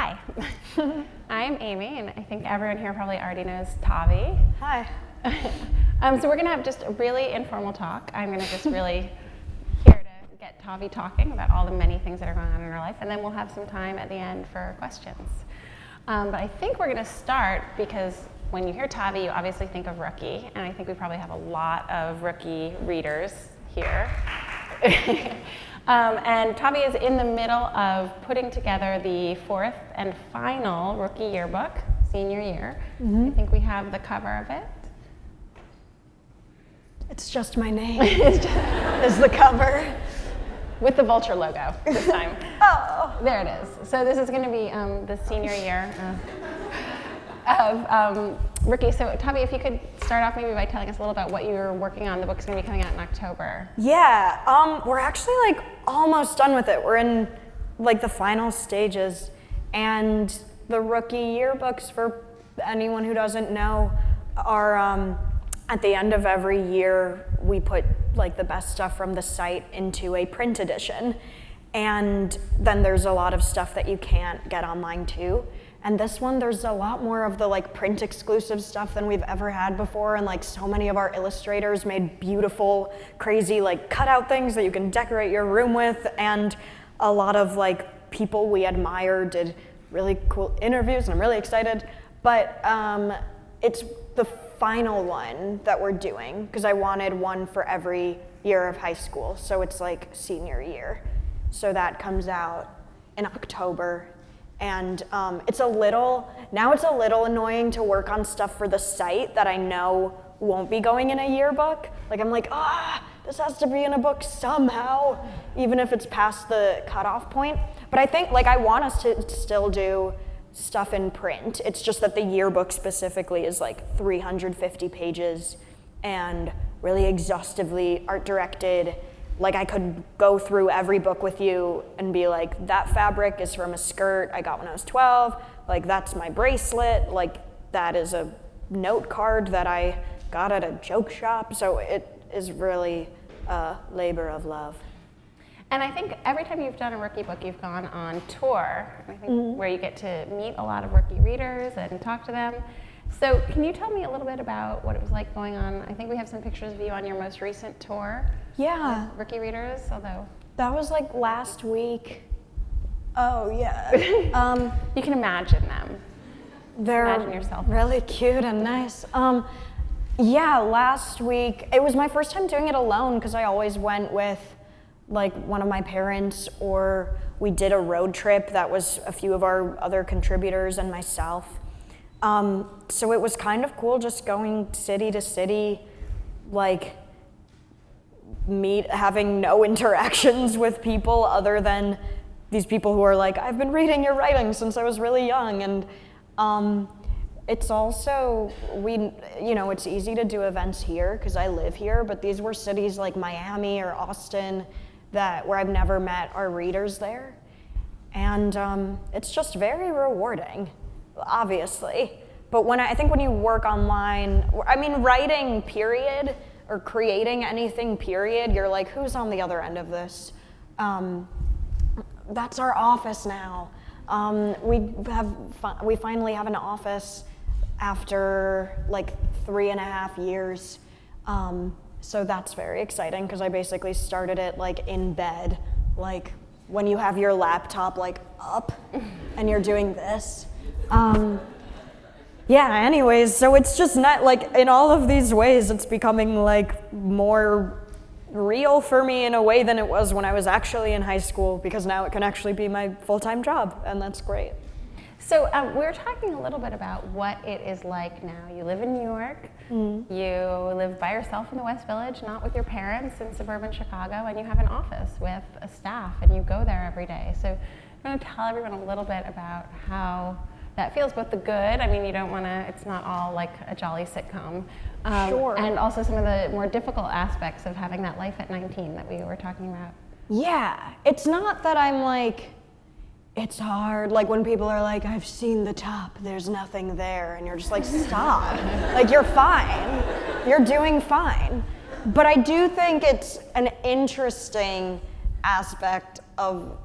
Hi, I'm Amy, and I think everyone here probably already knows Tavi. Hi. So we're going to have just a really informal talk. I'm going to just really here to get Tavi talking about all the many things that are going on in her life, and then we'll have some time at the end for questions. But I think we're going to start because when you hear Tavi, you obviously think of Rookie, and I think we probably have a lot of Rookie readers here. And Tavi is in the middle of putting together the fourth and final Rookie yearbook, senior year. I think we have the cover of it. It's just my name is the cover. With the Vulture logo this time. Oh. There it is. So this is going to be the senior year of Rookie. So Tavi, if you could start off maybe by telling us a little about what you're working on. The book's going to be coming out in October. Yeah, we're actually like almost done with it. We're in like the final stages, and the Rookie yearbooks, for anyone who doesn't know, are at the end of every year we put like the best stuff from the site into a print edition, and then there's a lot of stuff that you can't get online too. And this one, there's a lot more of the like print exclusive stuff than we've ever had before, and like so many of our illustrators made beautiful, crazy like cutout things that you can decorate your room with, and a lot of like people we admire did really cool interviews, and I'm really excited. But it's the final one that we're doing because I wanted one for every year of high school, so it's like senior year. So that comes out in October. And it's a little annoying to work on stuff for the site that I know won't be going in a yearbook. Like I'm like, this has to be in a book somehow, even if it's past the cutoff point. But I think like I want us to still do stuff in print. It's just that the yearbook specifically is like 350 pages and really exhaustively art directed. Like I could go through every book with you and be like, that fabric is from a skirt I got when I was 12. Like that's my bracelet. Like that is a note card that I got at a joke shop. So it is really a labor of love. And I think every time you've done a Rookie book, you've gone on tour, I think, where you get to meet a lot of Rookie readers and talk to them. So can you tell me a little bit about what it was like going on? I think we have some pictures of you on your most recent tour. Yeah. With Rookie readers, although. That was like last week. Oh, yeah. You can imagine them. Imagine yourself. Really cute and nice. Yeah, last week, it was my first time doing it alone because I always went with like one of my parents, or we did a road trip that was a few of our other contributors and myself. So it was kind of cool just going city to city, like having no interactions with people other than these people who are like, I've been reading your writing since I was really young. And it's also, it's easy to do events here because I live here, but these were cities like Miami or Austin where I've never met our readers there. And it's just very rewarding, obviously. But I think when you work online, writing period, or creating anything period, you're like, who's on the other end of this? That's our office now. We finally have an office after like 3.5 years. So that's very exciting because I basically started it like in bed, like when you have your laptop like up and you're doing this. Yeah, anyways, so it's just not like in all of these ways it's becoming like more real for me in a way than it was when I was actually in high school, because now it can actually be my full-time job, and that's great. So we were talking a little bit about what it is like now. You live in New York, you live by yourself in the West Village, not with your parents in suburban Chicago, and you have an office with a staff, and you go there every day. So I'm going to tell everyone a little bit about how that feels, both the good, you don't want to, it's not all like a jolly sitcom, Sure. And also some of the more difficult aspects of having that life at 19 that we were talking about. Yeah, it's not that I'm like, it's hard, like when people are like, I've seen the top, there's nothing there, and you're just like, stop. Like, you're fine, you're doing fine. But I do think it's an interesting aspect of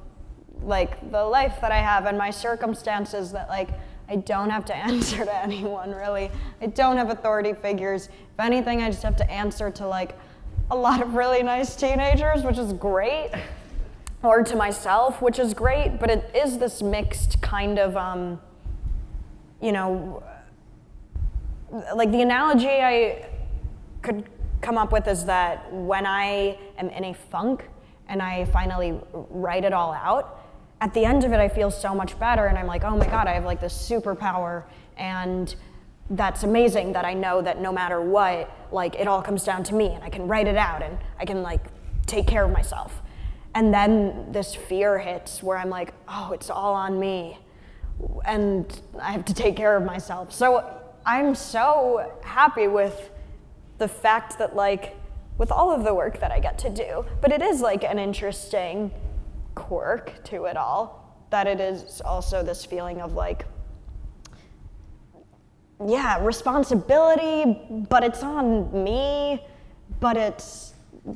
like the life that I have and my circumstances that like I don't have to answer to anyone really. I don't have authority figures. If anything, I just have to answer to like a lot of really nice teenagers, which is great, or to myself, which is great, but it is this mixed kind of, you know, like the analogy I could come up with is that when I am in a funk and I finally write it all out, at the end of it, I feel so much better, and I'm like, oh my God, I have like this superpower, and that's amazing that I know that no matter what, like it all comes down to me, and I can write it out, and I can like take care of myself. And then this fear hits where I'm like, oh, it's all on me, and I have to take care of myself. So I'm so happy with the fact that like, with all of the work that I get to do, but it is like an interesting quirk to it all, that it is also this feeling of like, yeah, responsibility, but it's on me, but it's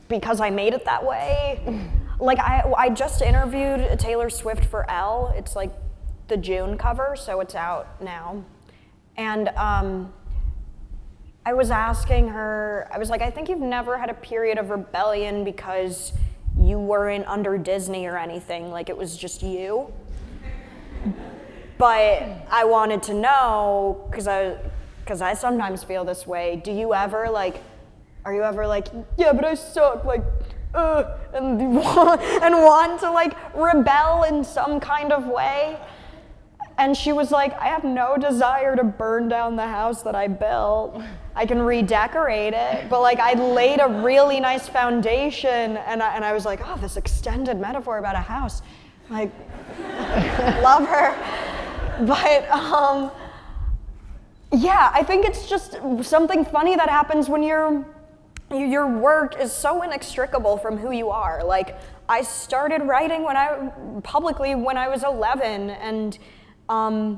because I made it that way. Like I just interviewed Taylor Swift for Elle. It's like the June cover, so it's out now. And I was asking her, I was like, I think you've never had a period of rebellion because you weren't under Disney or anything, like it was just you. But I wanted to know, because I sometimes feel this way, do you ever like, are you ever like, yeah, but I suck, like, and want to like rebel in some kind of way? And she was like, I have no desire to burn down the house that I built. I can redecorate it, but like I laid a really nice foundation, and I was like, oh, this extended metaphor about a house. Like, love her. But yeah, I think it's just something funny that happens when your work is so inextricable from who you are. Like, I started writing publicly when I was 11, and I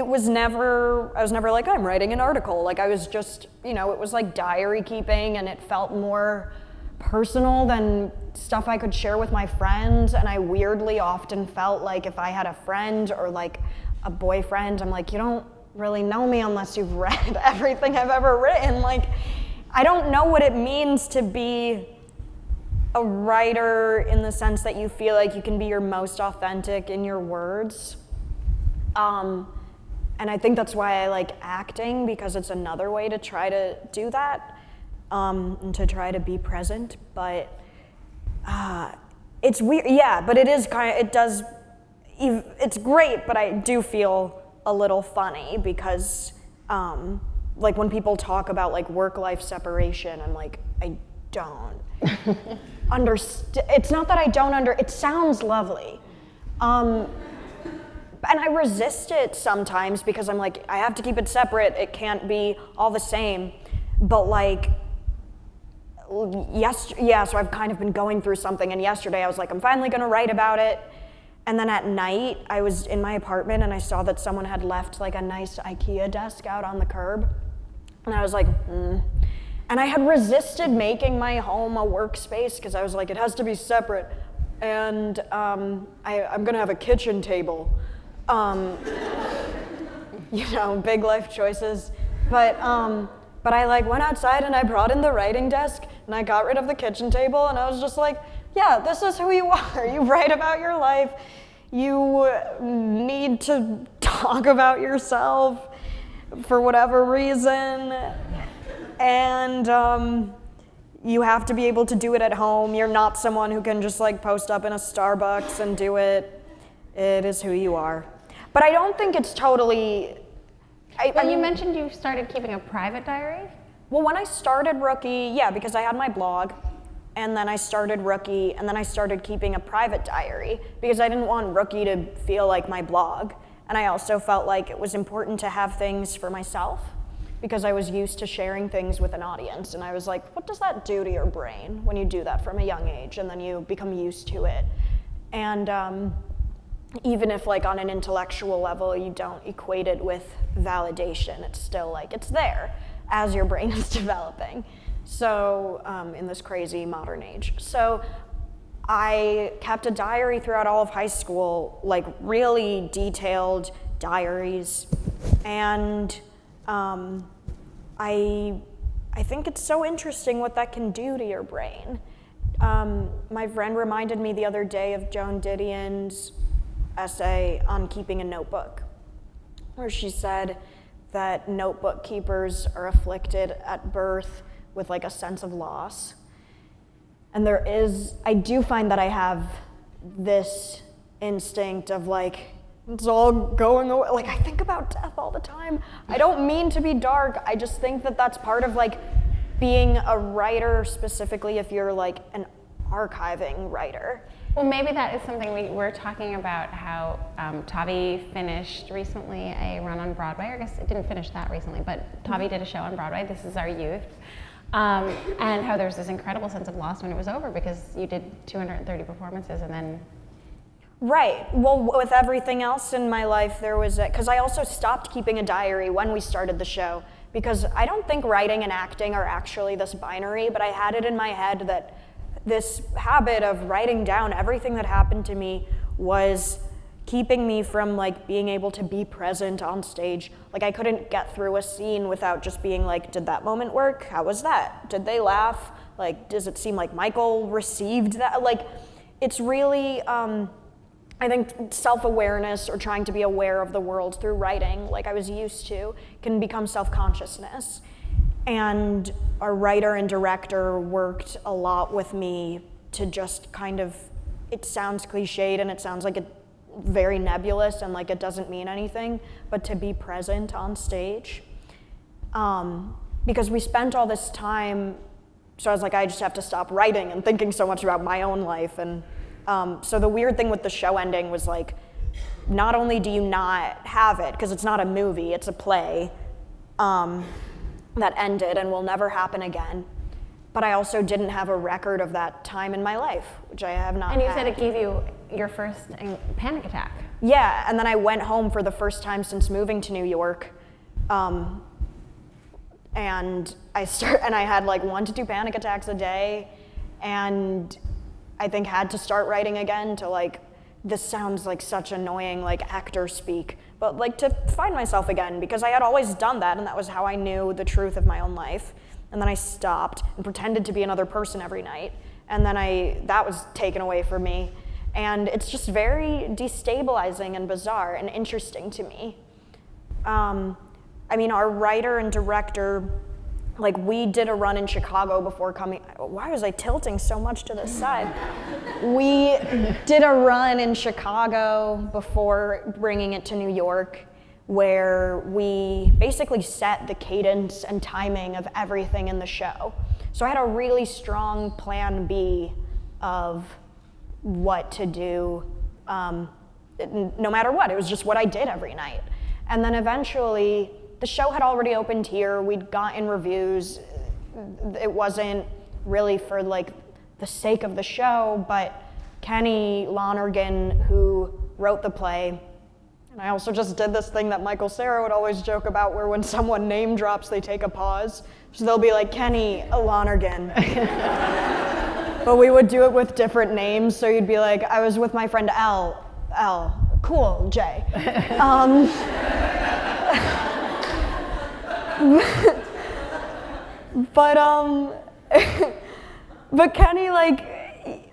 was never like, I'm writing an article. Like I was just, you know, it was like diary keeping, and it felt more personal than stuff I could share with my friends. And I weirdly often felt like if I had a friend or like a boyfriend, I'm like, you don't really know me unless you've read everything I've ever written. Like, I don't know what it means to be a writer in the sense that you feel like you can be your most authentic in your words. And I think that's why I like acting, because it's another way to try to do that, and to try to be present. But it's weird, yeah, but it is it's great, but I do feel a little funny because like when people talk about like work-life separation, I'm like, I don't understand. It's not that I don't it sounds lovely. And I resist it sometimes because I'm like, I have to keep it separate. It can't be all the same. But like, so I've kind of been going through something, and yesterday I was like, I'm finally gonna write about it. And then at night, I was in my apartment and I saw that someone had left like a nice IKEA desk out on the curb. And I was like, And I had resisted making my home a workspace because I was like, it has to be separate. And I'm gonna have a kitchen table. You know, big life choices. But I like went outside and I brought in the writing desk and I got rid of the kitchen table, and I was just like, yeah, this is who you are. You write about your life. You need to talk about yourself for whatever reason. And you have to be able to do it at home. You're not someone who can just like post up in a Starbucks and do it. It is who you are. But I don't think it's totally... And you mentioned you started keeping a private diary? Well, when I started Rookie, yeah, because I had my blog, and then I started Rookie, and then I started keeping a private diary because I didn't want Rookie to feel like my blog. And I also felt like it was important to have things for myself because I was used to sharing things with an audience. And I was like, what does that do to your brain when you do that from a young age and then you become used to it? And even if like on an intellectual level you don't equate it with validation, it's still like it's there as your brain is developing. So in this crazy modern age. So I kept a diary throughout all of high school, like really detailed diaries. And I think it's so interesting what that can do to your brain. My friend reminded me the other day of Joan Didion's essay on keeping a notebook, where she said that notebook keepers are afflicted at birth with like a sense of loss. And I do find that I have this instinct of like, it's all going away. Like, I think about death all the time. I don't mean to be dark. I just think that that's part of like being a writer, specifically if you're like an archiving writer. Well, maybe that is something we were talking about, how Tavi finished recently a run on Broadway. I guess it didn't finish that recently, but Tavi did a show on Broadway, This Is Our Youth. And how there's this incredible sense of loss when it was over, because you did 230 performances and then... Right. Well, with everything else in my life, there was because I also stopped keeping a diary when we started the show, because I don't think writing and acting are actually this binary, but I had it in my head that this habit of writing down everything that happened to me was keeping me from like being able to be present on stage. Like, I couldn't get through a scene without just being like, did that moment work? How was that? Did they laugh? Like, does it seem like Michael received that? Like, it's really, I think self-awareness or trying to be aware of the world through writing, like I was used to, can become self-consciousness. And our writer and director worked a lot with me to just kind of, it sounds cliched and it sounds like it very nebulous and like it doesn't mean anything, but to be present on stage. Because we spent all this time, so I was like, I just have to stop writing and thinking so much about my own life. And so the weird thing with the show ending was like, not only do you not have it, because it's not a movie, it's a play, that ended and will never happen again, but I also didn't have a record of that time in my life, which I have not had. And you said it gave you your first panic attack. Yeah, and then I went home for the first time since moving to New York, and I had like 1 to 2 panic attacks a day, and I think had to start writing again to like, this sounds like such annoying like actor speak, but like to find myself again, because I had always done that and that was how I knew the truth of my own life. And then I stopped and pretended to be another person every night, and then that was taken away from me. And it's just very destabilizing and bizarre and interesting to me. I mean, our writer and director, like, we did a run in Chicago before coming. Why was I tilting so much to this side? We did a run in Chicago before bringing it to New York, where we basically set the cadence and timing of everything in the show. So I had a really strong plan B of what to do, no matter what. It was just what I did every night. And then eventually, the show had already opened here. We'd gotten reviews. It wasn't really for like the sake of the show, but Kenny Lonergan, who wrote the play, and I also just did this thing that Michael Cera would always joke about, where when someone name drops, they take a pause. So they'll be like, Kenny Lonergan. But we would do it with different names, so you'd be like, I was with my friend L, cool, J. But Kenny, like,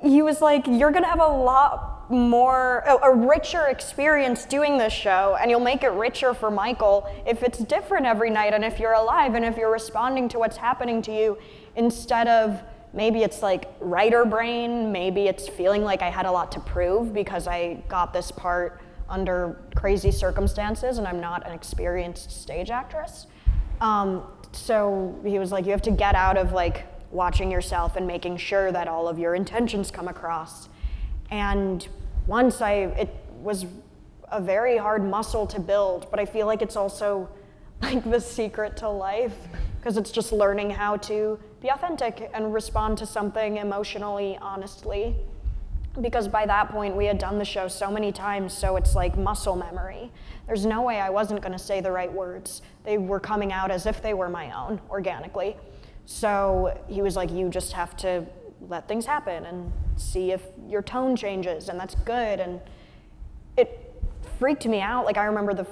he was like, you're gonna have a lot more, a richer experience doing this show, and you'll make it richer for Michael if it's different every night, and if you're alive, and if you're responding to what's happening to you, instead of, maybe it's like writer brain, maybe it's feeling like I had a lot to prove because I got this part under crazy circumstances and I'm not an experienced stage actress. So he was like, you have to get out of like watching yourself and making sure that all of your intentions come across. And it was a very hard muscle to build, but I feel like it's also like the secret to life, because it's just learning how to be authentic and respond to something emotionally honestly. Because by that point, we had done the show so many times, so it's like muscle memory. There's no way I wasn't gonna say the right words. They were coming out as if they were my own, organically. So he was like, you just have to let things happen and see if your tone changes, and that's good. And it freaked me out. Like I remember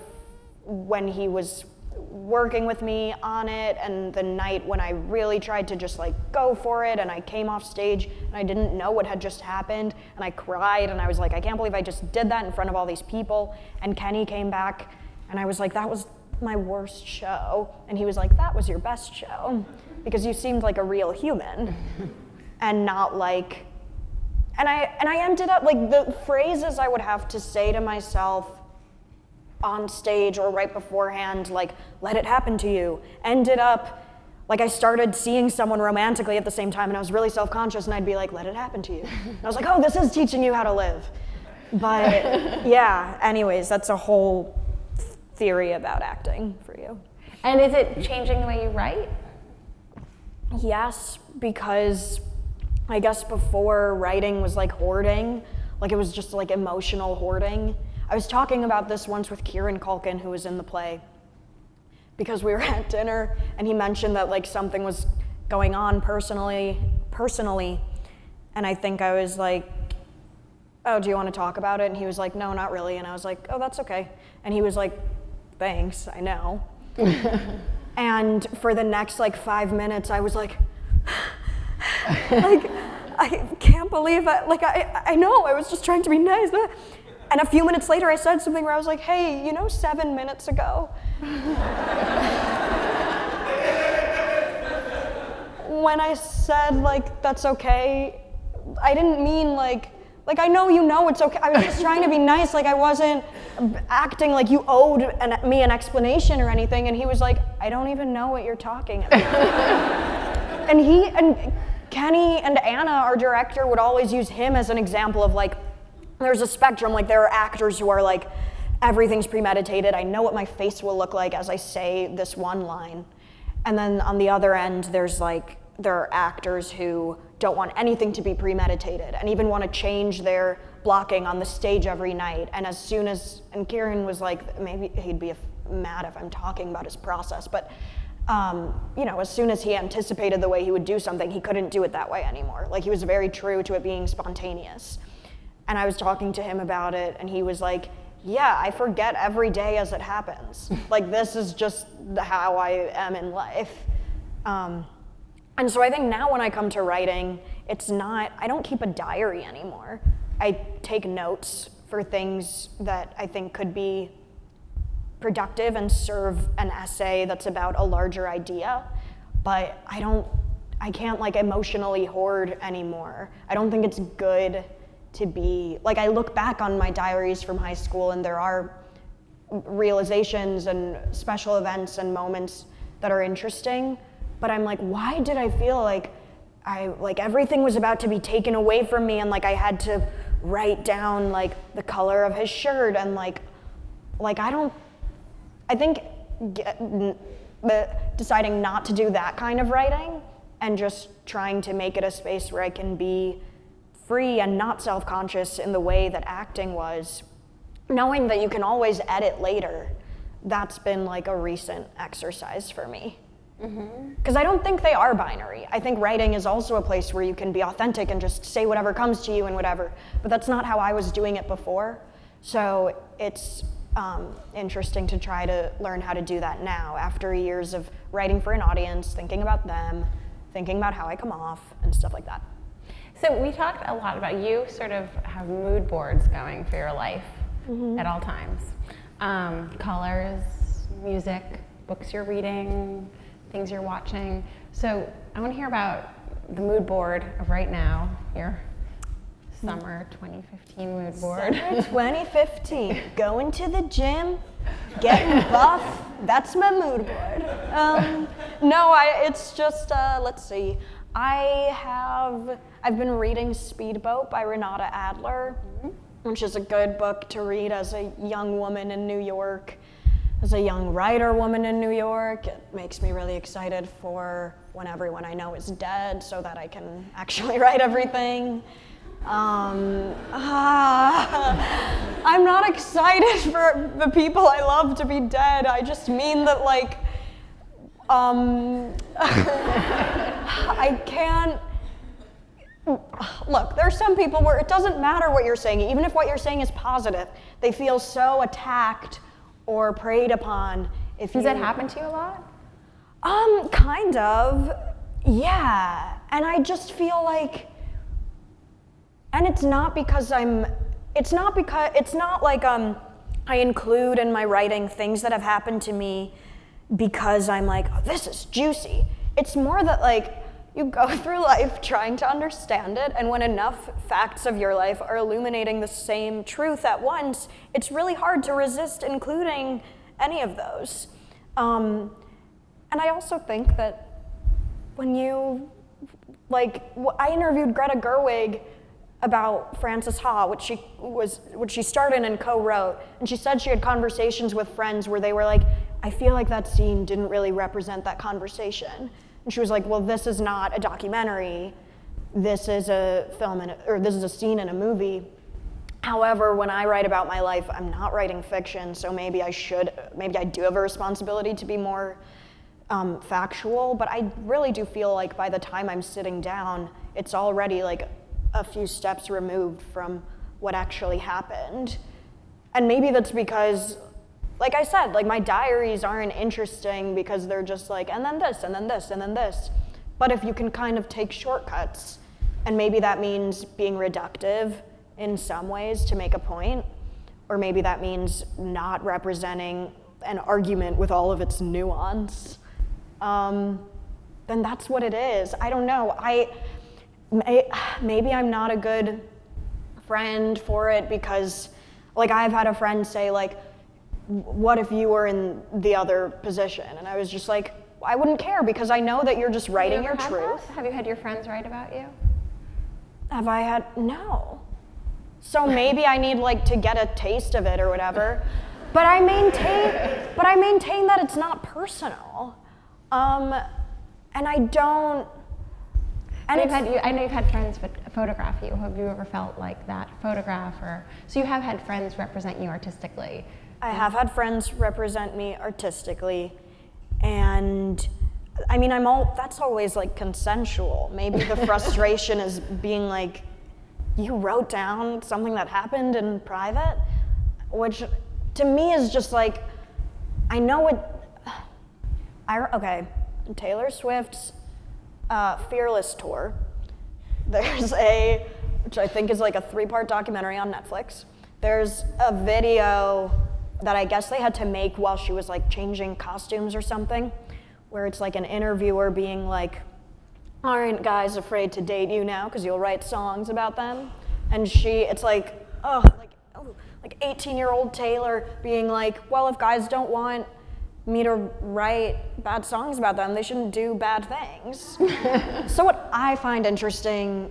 when he was working with me on it, and the night when I really tried to just like go for it, and I came off stage and I didn't know what had just happened, and I cried, and I was like, I can't believe I just did that in front of all these people. And Kenny came back, and I was like, that was my worst show. And he was like, that was your best show, because you seemed like a real human and not like, and I ended up, like, the phrases I would have to say to myself on stage or right beforehand, like, let it happen to you, ended up, like, I started seeing someone romantically at the same time, and I was really self-conscious, and I'd be like, let it happen to you. And I was like, oh, this is teaching you how to live. But yeah, anyways, that's a whole theory about acting for you. And is it changing the way you write? Yes, because I guess before writing was like hoarding, like it was just like emotional hoarding. I was talking about this once with Kieran Culkin, who was in the play, because we were at dinner and he mentioned that like something was going on personally, and I think I was like, oh, do you want to talk about it? And he was like, no, not really. And I was like, oh, that's okay. And he was like, thanks, I know. And for the next like 5 minutes, I was like, like, I can't believe I know, I was just trying to be nice. And a few minutes later, I said something where I was like, hey, 7 minutes ago, when I said, like, that's okay, I didn't mean, like, I know it's okay. I was just trying to be nice. Like, I wasn't acting like you owed me an explanation or anything. And he was like, I don't even know what you're talking about. And Kenny and Anna, our director, would always use him as an example of, like, there's a spectrum. Like, there are actors who are like, everything's premeditated. I know what my face will look like as I say this one line. And then on the other end, there are actors who don't want anything to be premeditated and even want to change their blocking on the stage every night. And and Kieran was like, maybe he'd be mad if I'm talking about his process, but as soon as he anticipated the way he would do something, he couldn't do it that way anymore. Like, he was very true to it being spontaneous. And I was talking to him about it, and he was like, yeah, I forget every day as it happens. Like, this is just how I am in life. And so I think now when I come to writing, I don't keep a diary anymore. I take notes for things that I think could be productive and serve an essay that's about a larger idea, but I can't like emotionally hoard anymore. I don't think it's good to be, like, I look back on my diaries from high school and there are realizations and special events and moments that are interesting, but I'm like, why did I feel like everything was about to be taken away from me, and like I had to write down like the color of his shirt, and I think deciding not to do that kind of writing and just trying to make it a space where I can be free and not self-conscious in the way that acting was, knowing that you can always edit later, that's been like a recent exercise for me. Because I don't think they are binary. I think writing is also a place where you can be authentic and just say whatever comes to you and whatever, but that's not how I was doing it before. So it's interesting to try to learn how to do that now, after years of writing for an audience, thinking about them, thinking about how I come off, and stuff like that. So we talked a lot about, you sort of have mood boards going for your life at all times. Colors, music, books you're reading, things you're watching. So I want to hear about the mood board of right now, your summer 2015 mood board. Summer 2015, going to the gym, getting buff, that's my mood board. It's just, let's see. I've been reading Speedboat by Renata Adler, which is a good book to read as a young woman in New York. As a young writer woman in New York, it makes me really excited for when everyone I know is dead so that I can actually write everything. I'm not excited for the people I love to be dead. I just mean that, like, I can't, Look, there are some people where it doesn't matter what you're saying, even if what you're saying is positive. They feel so attacked or preyed upon. Does that happen to you a lot? Kind of, yeah. And I just feel like, and it's not like I include in my writing things that have happened to me because I'm like, oh, this is juicy. It's more that like, you go through life trying to understand it, and when enough facts of your life are illuminating the same truth at once, it's really hard to resist including any of those. And I also think that when you, like, I interviewed Greta Gerwig about Frances Ha, which she starred in and co-wrote, and she said she had conversations with friends where they were like, I feel like that scene didn't really represent that conversation. And she was like, well, this is not a documentary. This is a film, or this is a scene in a movie. However, when I write about my life, I'm not writing fiction, so maybe I do have a responsibility to be more factual, but I really do feel like by the time I'm sitting down, it's already like a few steps removed from what actually happened. And maybe that's because, like I said, like my diaries aren't interesting because they're just like, and then this, and then this, and then this. But if you can kind of take shortcuts, and maybe that means being reductive in some ways to make a point, or maybe that means not representing an argument with all of its nuance, then that's what it is. I don't know. Maybe I'm not a good friend for it because, like, I've had a friend say, like, what if you were in the other position? And I was just like, I wouldn't care because I know that you're just writing your truth. Have you had your friends write about you? Have I had? No. So maybe I need like to get a taste of it or whatever. But I maintain that it's not personal. And I don't. And I know you've had friends photograph you. Have you ever felt like that photograph, or so you have had friends represent you artistically? I have had friends represent me artistically, and I mean, that's always like consensual. Maybe the frustration is being like, you wrote down something that happened in private, which to me is just like, I know it. Okay, Taylor Swift's Fearless tour. There's which I think is like a 3-part documentary on Netflix. There's a video that I guess they had to make while she was like changing costumes or something, where it's like an interviewer being like, aren't guys afraid to date you now because you'll write songs about them? And it's like 18-year-old Taylor being like, well, if guys don't want me to write bad songs about them, they shouldn't do bad things. So what I find interesting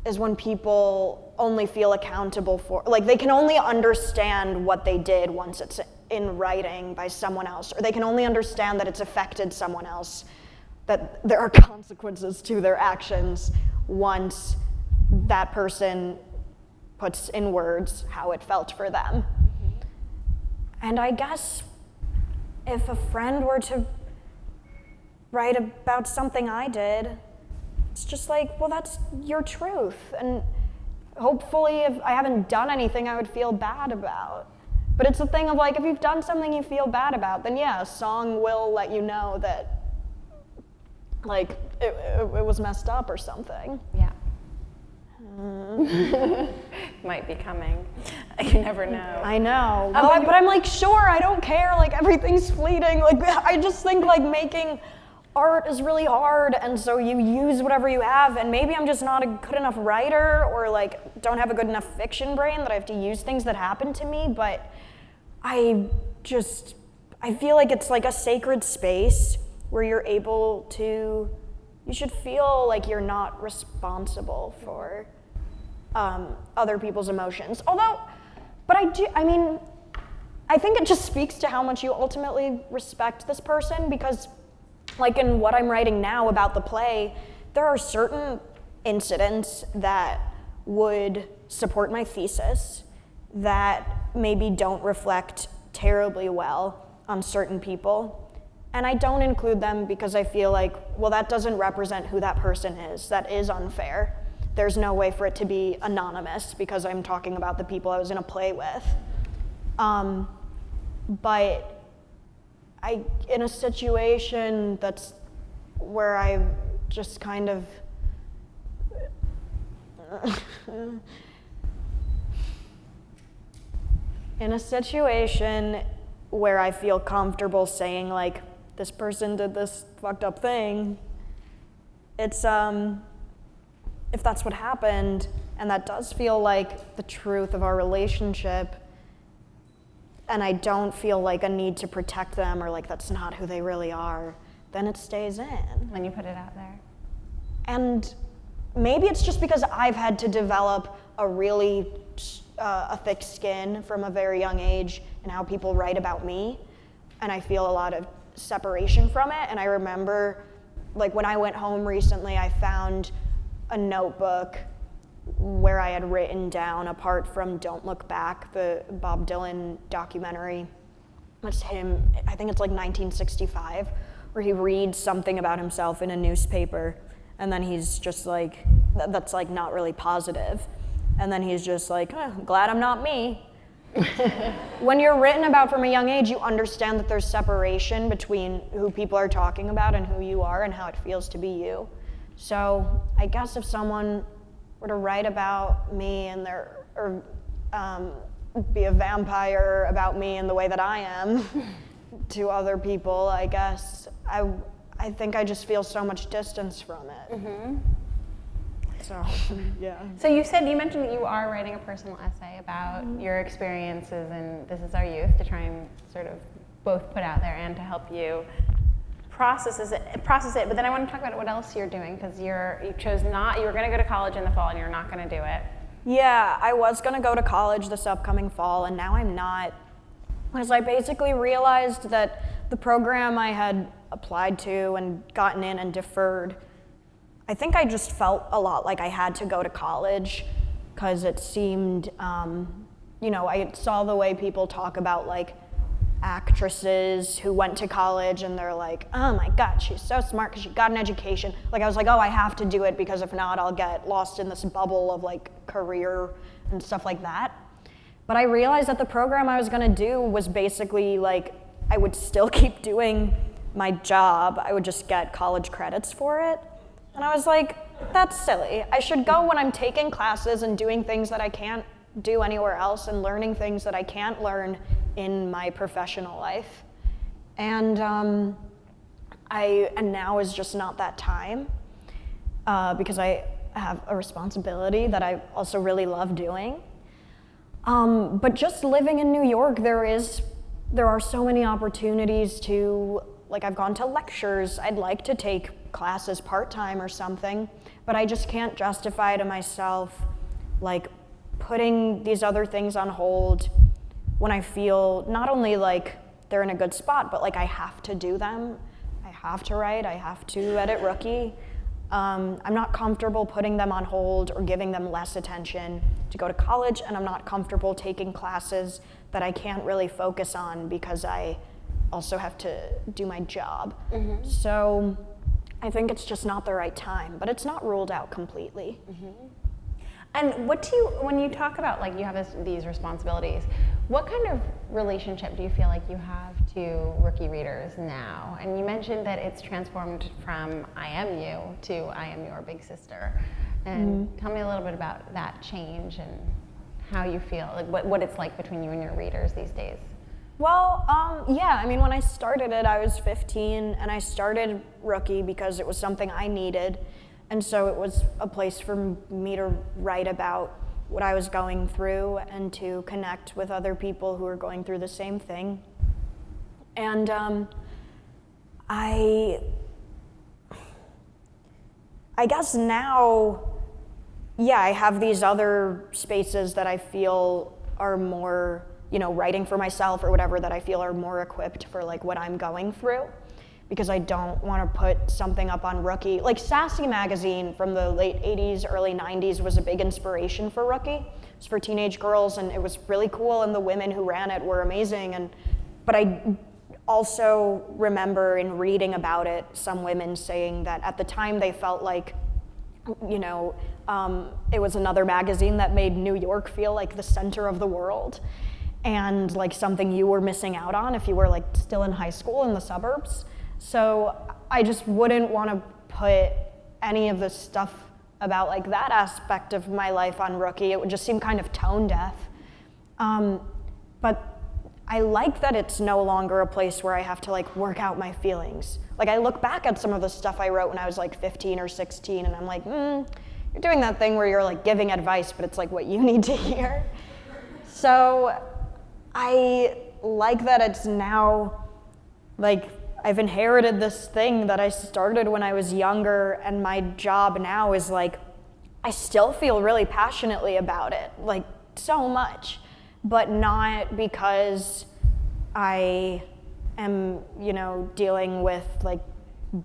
is when people only feel accountable for, like they can only understand what they did once it's in writing by someone else, or they can only understand that it's affected someone else, that there are consequences to their actions once that person puts in words how it felt for them. And I guess if a friend were to write about something I did, it's just like, well, that's your truth. And hopefully if I haven't done anything I would feel bad about. But it's a thing of like, if you've done something you feel bad about, then yeah, a song will let you know that like it was messed up or something. Yeah. Might be coming. You never know. I know. But I'm like, sure, I don't care. Like everything's fleeting. Like I just think like making art is really hard, and so you use whatever you have, and maybe I'm just not a good enough writer or like don't have a good enough fiction brain that I have to use things that happen to me, but I feel like it's like a sacred space where you're able to, you should feel like you're not responsible for other people's emotions. I think it just speaks to how much you ultimately respect this person, because like in what I'm writing now about the play, there are certain incidents that would support my thesis that maybe don't reflect terribly well on certain people. And I don't include them because I feel like, well, that doesn't represent who that person is. That is unfair. there's no way for it to be anonymous because I'm talking about the people I was in a play with. But in a situation that's where I just kind of in a situation where I feel comfortable saying like, this person did this fucked up thing, it's if that's what happened and that does feel like the truth of our relationship, and I don't feel like a need to protect them or like that's not who they really are, then it stays in. When you put it out there. And maybe it's just because I've had to develop a really a thick skin from a very young age and how people write about me, and I feel a lot of separation from it. And I remember, like, when I went home recently, I found a notebook where I had written down, apart from Don't Look Back, the Bob Dylan documentary. It's him, I think it's like 1965, where he reads something about himself in a newspaper, and then he's just like, that's like not really positive. And then he's just like, glad I'm not me. When you're written about from a young age, you understand that there's separation between who people are talking about and who you are and how it feels to be you. So I guess if someone were to write about me and or be a vampire about me in the way that I am to other people, I guess I think I just feel so much distance from it. Mm-hmm. So, yeah. So you mentioned that you are writing a personal essay about your experiences and This Is Our Youth, to try and sort of both put out there and to help you process it. But then I want to talk about what else you're doing, because you were going to go to college in the fall and you're not going to do it. Yeah, I was going to go to college this upcoming fall, and now I'm not, because I basically realized that the program I had applied to and gotten in and deferred, I think I just felt a lot like I had to go to college, because it seemed, I saw the way people talk about like actresses who went to college and they're like, oh my God, she's so smart because she got an education. Like, I was like, oh, I have to do it because if not, I'll get lost in this bubble of like career and stuff like that. But I realized that the program I was gonna do was basically like, I would still keep doing my job, I would just get college credits for it. And I was like, that's silly. I should go when I'm taking classes and doing things that I can't do anywhere else and learning things that I can't learn in my professional life. And now is just not that time because I have a responsibility that I also really love doing. But just living in New York, there are so many opportunities to, like, I've gone to lectures. I'd like to take classes part-time or something, but I just can't justify to myself like putting these other things on hold when I feel not only like they're in a good spot, but like I have to do them. I have to write, I have to edit Rookie. I'm not comfortable putting them on hold or giving them less attention to go to college, and I'm not comfortable taking classes that I can't really focus on because I also have to do my job. Mm-hmm. So I think it's just not the right time, but it's not ruled out completely. Mm-hmm. And when you talk about like you have these responsibilities, what kind of relationship do you feel like you have to Rookie readers now? And you mentioned that it's transformed from I am you to I am your big sister. And tell me a little bit about that change and how you feel, like what it's like between you and your readers these days. Well, yeah, I mean, when I started it, I was 15, and I started Rookie because it was something I needed, and so it was a place for me to write about what I was going through and to connect with other people who are going through the same thing. And I guess now, yeah, I have these other spaces that I feel are more, writing for myself or whatever, that I feel are more equipped for like what I'm going through, because I don't want to put something up on Rookie. Like Sassy magazine from the late 80s, early 90s was a big inspiration for Rookie. It was for teenage girls, and it was really cool, and the women who ran it were amazing. But I also remember in reading about it, some women saying that at the time they felt like, it was another magazine that made New York feel like the center of the world and like something you were missing out on if you were like still in high school in the suburbs. So I just wouldn't want to put any of the stuff about like that aspect of my life on Rookie. It would just seem kind of tone deaf. But I like that it's no longer a place where I have to like work out my feelings. Like I look back at some of the stuff I wrote when I was like 15 or 16 and I'm like, you're doing that thing where you're like giving advice, but it's like what you need to hear. So I like that it's now like I've inherited this thing that I started when I was younger, and my job now is like, I still feel really passionately about it, like so much, but not because I am, dealing with like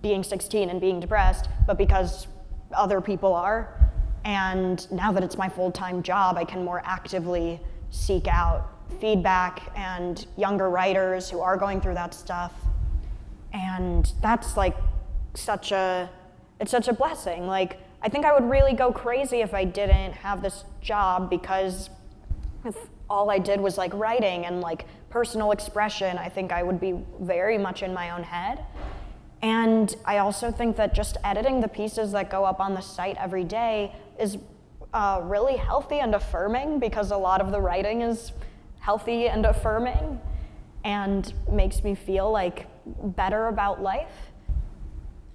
being 16 and being depressed, but because other people are. And now that it's my full-time job, I can more actively seek out feedback and younger writers who are going through that stuff. And that's like it's such a blessing. Like, I think I would really go crazy if I didn't have this job, because if all I did was like writing and like personal expression, I think I would be very much in my own head. And I also think that just editing the pieces that go up on the site every day is really healthy and affirming, because a lot of the writing is healthy and affirming and makes me feel like better about life.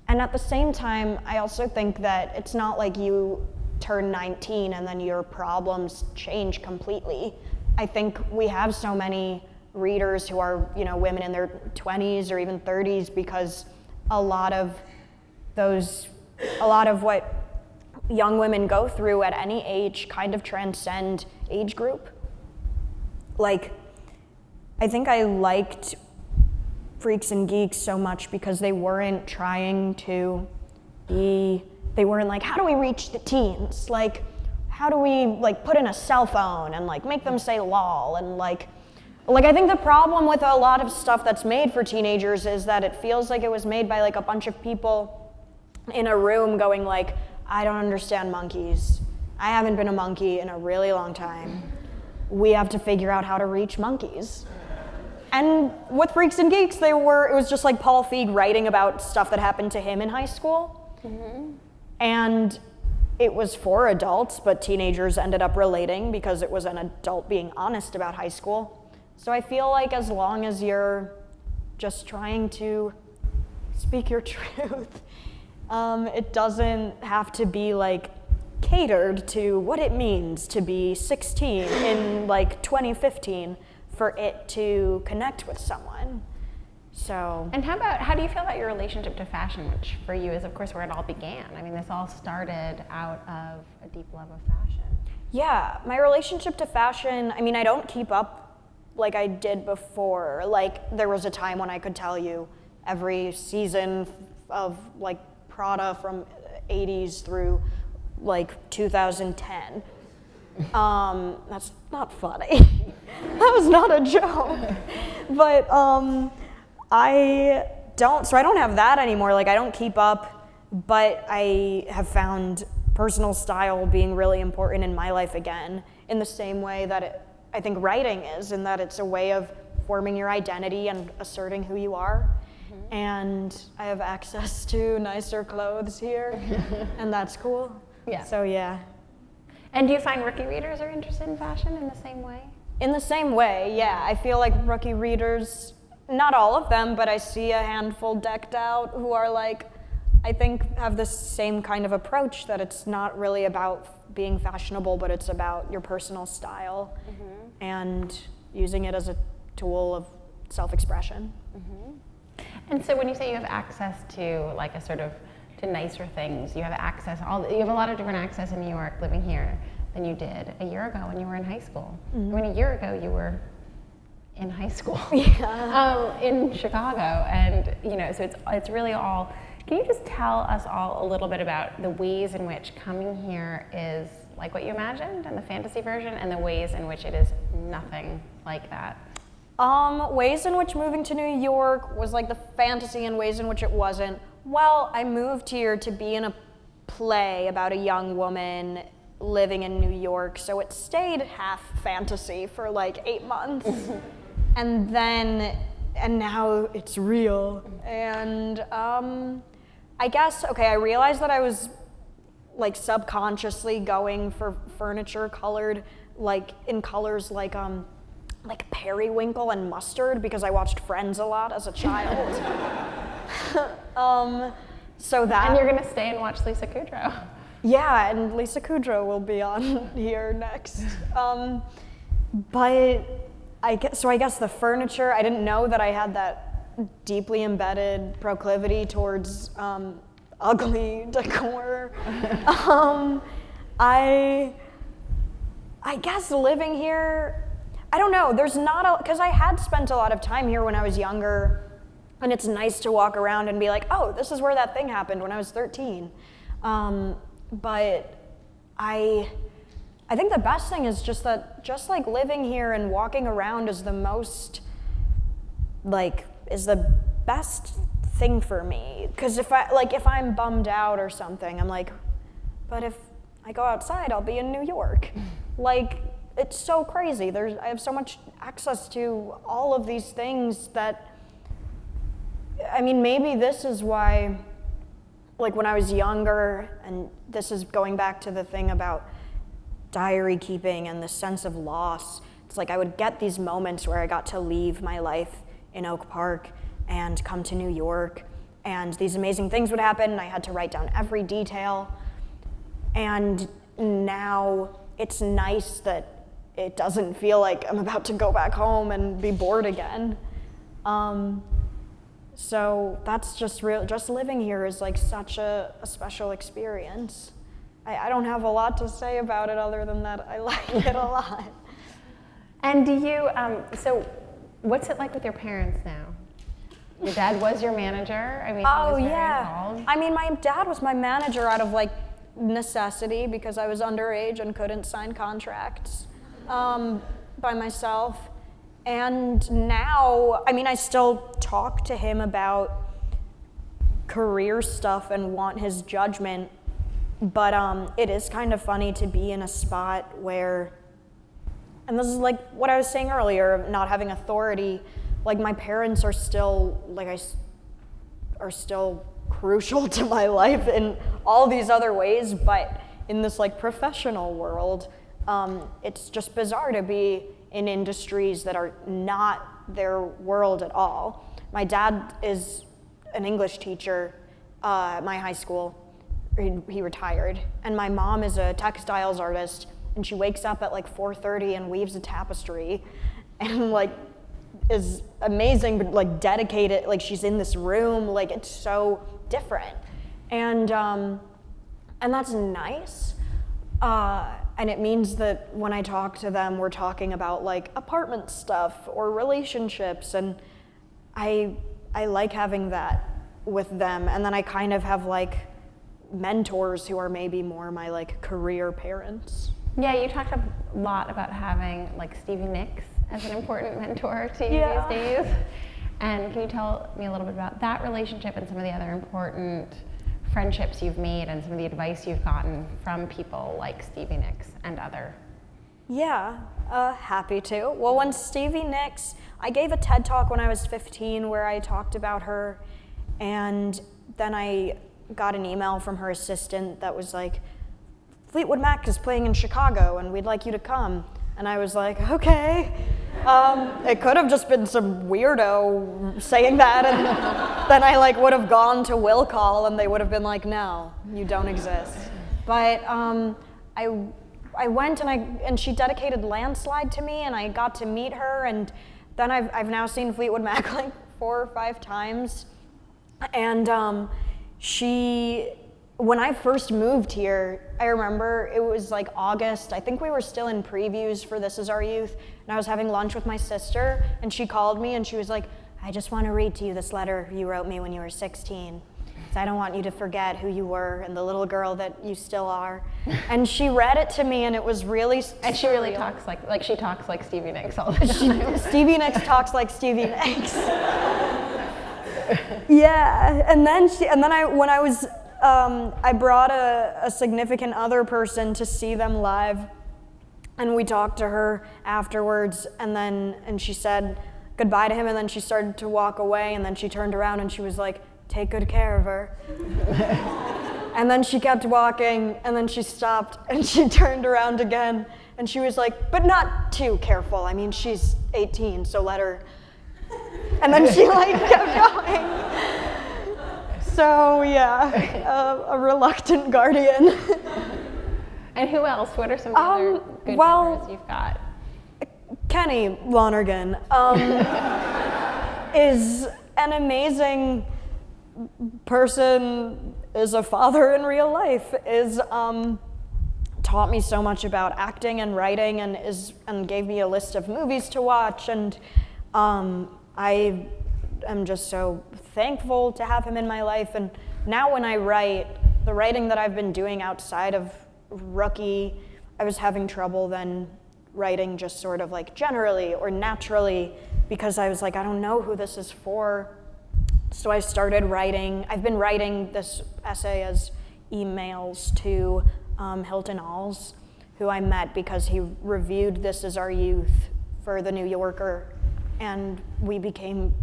And at the same time, I also think that it's not like you turn 19 and then your problems change completely. I think we have so many readers who are, women in their 20s or even 30s, because a lot of what young women go through at any age kind of transcend age group. Like, I think I liked Freaks and Geeks so much because they weren't trying to they weren't like, how do we reach the teens? Like, how do we like put in a cell phone and like make them say lol? And like I think the problem with a lot of stuff that's made for teenagers is that it feels like it was made by like a bunch of people in a room going like, I don't understand monkeys. I haven't been a monkey in a really long time. We have to figure out how to reach monkeys. And with Freaks and Geeks, it was just like Paul Feig writing about stuff that happened to him in high school. Mm-hmm. And it was for adults, but teenagers ended up relating because it was an adult being honest about high school. So I feel like as long as you're just trying to speak your truth, it doesn't have to be like catered to what it means to be 16 in like 2015 for it to connect with someone. So. And how do you feel about your relationship to fashion, which for you is of course where it all began? I mean, this all started out of a deep love of fashion. Yeah, my relationship to fashion, I mean, I don't keep up like I did before. Like, there was a time when I could tell you every season of like Prada from 80s through like 2010. That's not funny. That was not a joke. But I don't have that anymore. Like, I don't keep up, but I have found personal style being really important in my life again, in the same way that I think writing is, in that it's a way of forming your identity and asserting who you are. Mm-hmm. And I have access to nicer clothes here, and that's cool. Yeah. So yeah. And do you find Rookie readers are interested in fashion in the same way? In the same way, yeah. I feel like Rookie readers, not all of them, but I see a handful decked out who are like, I think have this same kind of approach, that it's not really about being fashionable, but it's about your personal style. Mm-hmm. And using it as a tool of self-expression. Mm-hmm. And so when you say you have access to like a sort of to nicer things, you have a lot of different access in New York living here than you did a year ago when you were in high school. Mm-hmm. I mean, a year ago you were in high school. Yeah. In Chicago, and so it's really all. Can you just tell us all a little bit about the ways in which coming here is like what you imagined and the fantasy version, and the ways in which it is nothing like that? Ways in which moving to New York was like the fantasy, and ways in which it wasn't. Well, I moved here to be in a play about a young woman living in New York, so it stayed half fantasy for like 8 months. And now it's real. And I guess, okay, I realized that I was like subconsciously going for furniture colored like in colors like periwinkle and mustard because I watched Friends a lot as a child. So that. And you're gonna stay and watch Lisa Kudrow. Yeah, and Lisa Kudrow will be on here next. But I guess the furniture, I didn't know that I had that deeply embedded proclivity towards ugly decor. I guess living here, I don't know, there's not because I had spent a lot of time here when I was younger, and it's nice to walk around and be like, oh, this is where that thing happened when I was 13. But I think the best thing is just like living here and walking around is the best thing for me. Because if I'm bummed out or something, I'm like, but if I go outside, I'll be in New York. Like, it's so crazy. I have so much access to all of these things that, I mean, maybe this is why, like when I was younger, and this is going back to the thing about diary keeping and the sense of loss, it's like I would get these moments where I got to leave my life in Oak Park and come to New York, and these amazing things would happen, and I had to write down every detail. And now it's nice that it doesn't feel like I'm about to go back home and be bored again. So that's just living here is like such a special experience. I don't have a lot to say about it other than that I like it a lot. And do you, so what's it like with your parents now? Your dad was your manager? I mean, he was very involved. I mean, my dad was my manager out of like necessity because I was underage and couldn't sign contracts by myself. And now, I mean, I still talk to him about career stuff and want his judgment, but it is kind of funny to be in a spot where, and this is like what I was saying earlier, not having authority, like my parents are still, are still crucial to my life in all these other ways, but in this like professional world, it's just bizarre to be in industries that are not their world at all. My dad is an English teacher at my high school. He retired. And my mom is a textiles artist, and she wakes up at like 4:30 and weaves a tapestry and like is amazing, but like dedicated, like she's in this room, like it's so different. And that's nice. And it means that when I talk to them, we're talking about like apartment stuff or relationships, and I like having that with them. And then I kind of have like mentors who are maybe more my like career parents. Yeah, you talked a lot about having like Stevie Nicks as an important mentor to you these days. And can you tell me a little bit about that relationship and some of the other important friendships you've made and some of the advice you've gotten from people like Stevie Nicks and other? Yeah, happy to. Well, when Stevie Nicks, I gave a TED Talk when I was 15 where I talked about her, and then I got an email from her assistant that was like, Fleetwood Mac is playing in Chicago and we'd like you to come. And I was like, okay. It could have just been some weirdo saying that, and then I like would have gone to will call and they would have been like, no, you don't exist. But I went and she dedicated Landslide to me, and I got to meet her, and then I've now seen Fleetwood Mac like 4 or 5 times. And when I first moved here, I remember it was like August. I think we were still in previews for This Is Our Youth, and I was having lunch with my sister, and she called me and she was like, I just want to read to you this letter you wrote me when you were 16. I don't want you to forget who you were and the little girl that you still are. And she read it to me, and it was really And she really talks like she talks like Stevie Nicks all the time. Stevie Nicks talks like Stevie Nicks. Yeah, and then when I was I brought a significant other person to see them live, and we talked to her afterwards, and she said goodbye to him, and then she started to walk away, and then she turned around and she was like, take good care of her. And then she kept walking, and then she stopped, and she turned around again, and she was like, but not too careful. I mean, she's 18, so let her. And then she like kept going. So yeah, a reluctant guardian. And who else? What are some other good members you've got? Kenny Lonergan is an amazing person, is a father in real life, is taught me so much about acting and writing, and gave me a list of movies to watch, and I am just so thankful to have him in my life. And now when I write, the writing that I've been doing outside of Rookie, I was having trouble then writing just sort of like generally or naturally, because I was like, I don't know who this is for. So I started writing. I've been writing this essay as emails to Hilton Als, who I met because he reviewed This Is Our Youth for The New Yorker, and we became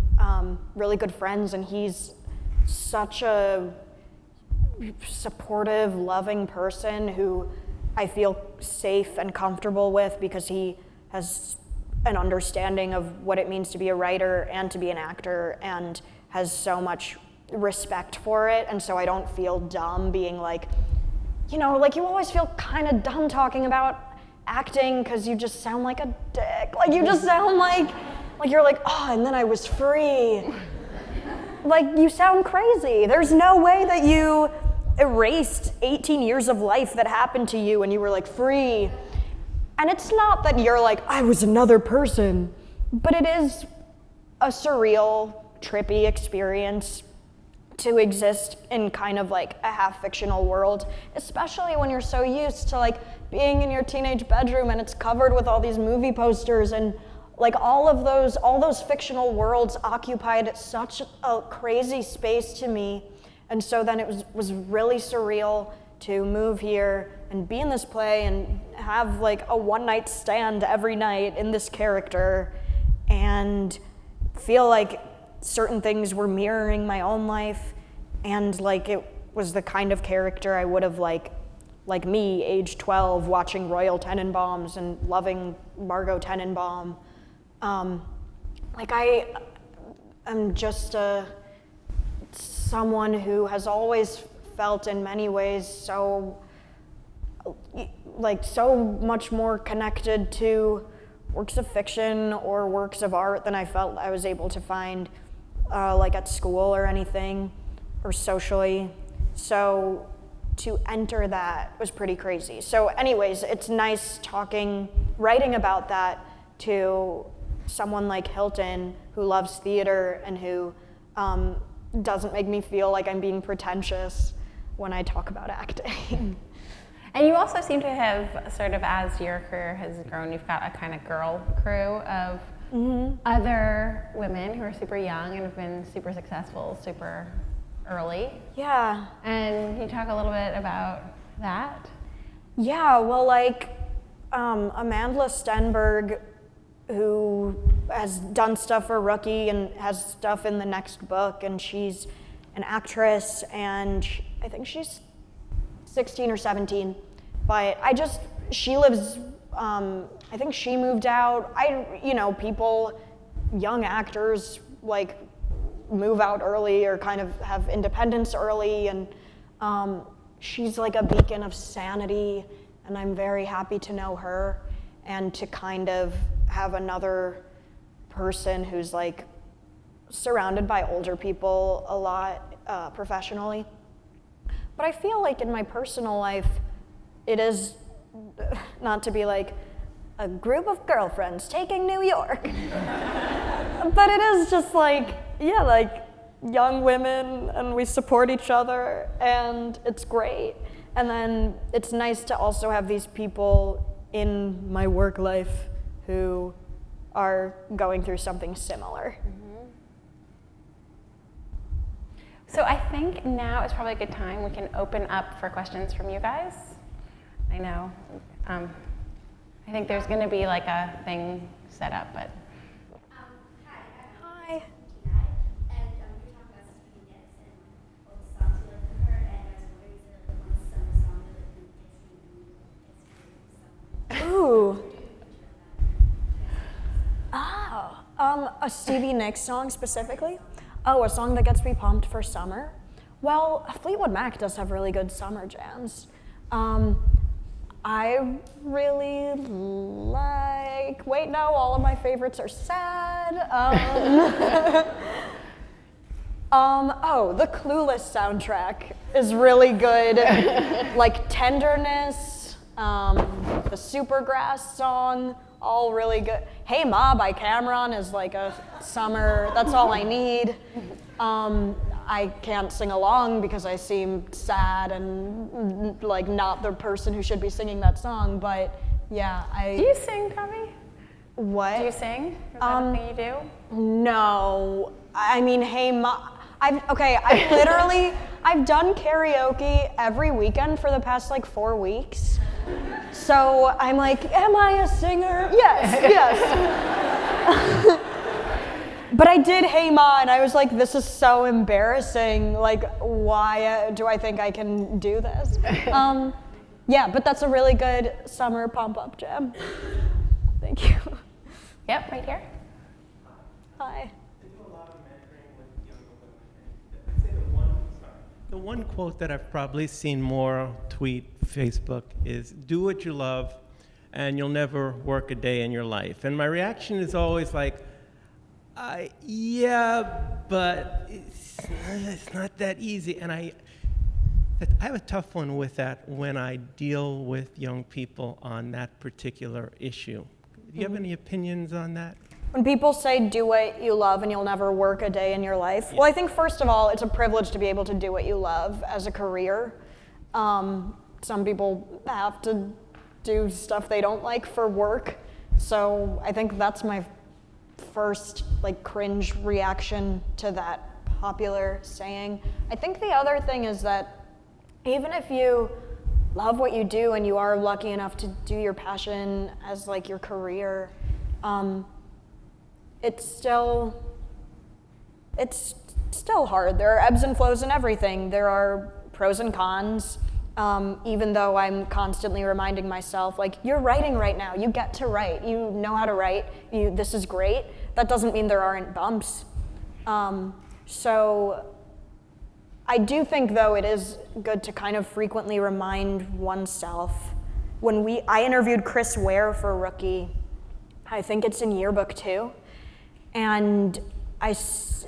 really good friends, and he's such a supportive, loving person who I feel safe and comfortable with, because he has an understanding of what it means to be a writer and to be an actor, and has so much respect for it. And so I don't feel dumb being like, you know, like you always feel kind of dumb talking about acting because you just sound like a dick. Like you just sound like you're like, oh, and then I was free. Like you sound crazy. There's no way that you erased 18 years of life that happened to you and you were like free. And it's not that you're like, I was another person, but it is a surreal, trippy experience to exist in kind of like a half fictional world, especially when you're so used to like being in your teenage bedroom and it's covered with all these movie posters, and like all those fictional worlds occupied such a crazy space to me. And so then it was really surreal to move here and be in this play and have like a one-night stand every night in this character and feel like certain things were mirroring my own life, and like it was the kind of character I would have like me, age 12, watching Royal Tenenbaums and loving Margot Tenenbaum. Like I am just someone who has always felt in many ways so much more connected to works of fiction or works of art than I felt I was able to find like at school or anything, or socially. So to enter that was pretty crazy. So anyways, it's nice writing about that to someone like Hilton, who loves theater and who doesn't make me feel like I'm being pretentious when I talk about acting. And you also seem to have sort of, as your career has grown, you've got a kind of girl crew of other women who are super young and have been super successful, super early. Yeah. And can you talk a little bit about that? Yeah, well, like Amandla Stenberg, who has done stuff for Rookie and has stuff in the next book, and she's an actress, and I think she's 16 or 17, but she lives, I think she moved out. People, young actors, like, move out early or kind of have independence early, and she's like a beacon of sanity, and I'm very happy to know her and to kind of have another person who's like surrounded by older people a lot professionally. But I feel like in my personal life, it is not to be like a group of girlfriends taking New York, but it is just like, yeah, like young women, and we support each other, and it's great. And then it's nice to also have these people in my work life who are going through something similar. So I think now is probably a good time we can open up for questions from you guys. I know. I think there's going to be like a thing set up, but. Hi. Ooh. A Stevie Nicks song specifically? Oh, a song that gets me pumped for summer? Well, Fleetwood Mac does have really good summer jams. I really like, wait, no, all of my favorites are sad. Oh, the Clueless soundtrack is really good. Like Tenderness, the Supergrass song, all really good. Hey Ma by Cameron is like a summer, that's all I need. I can't sing along because I seem sad and like not the person who should be singing that song, but yeah, Do you sing, Tavi? What? Do you sing? Is that a thing you do? No. I mean, hey Ma, I've done karaoke every weekend for the past like 4 weeks. So I'm like, am I a singer? Yes, yes. But I did Hey Ma, and I was like, this is so embarrassing. Like, why do I think I can do this? Yeah, but that's a really good summer pump-up jam. Thank you. Yep, right here. Hi. The one quote that I've probably seen more tweet, Facebook, is do what you love and you'll never work a day in your life. And my reaction is always like, yeah, but it's not that easy. And I have a tough one with that when I deal with young people on that particular issue. Do you have any opinions on that? When people say do what you love and you'll never work a day in your life, well, I think first of all, it's a privilege to be able to do what you love as a career. Some people have to do stuff they don't like for work. So I think that's my first like cringe reaction to that popular saying. I think the other thing is that even if you love what you do and you are lucky enough to do your passion as like your career, it's still hard. There are ebbs and flows in everything. There are pros and cons. Even though I'm constantly reminding myself, like, you're writing right now. You get to write. You know how to write. This is great. That doesn't mean there aren't bumps. So I do think, though, it is good to kind of frequently remind oneself. I interviewed Chris Ware for Rookie, I think it's in Yearbook 2, and I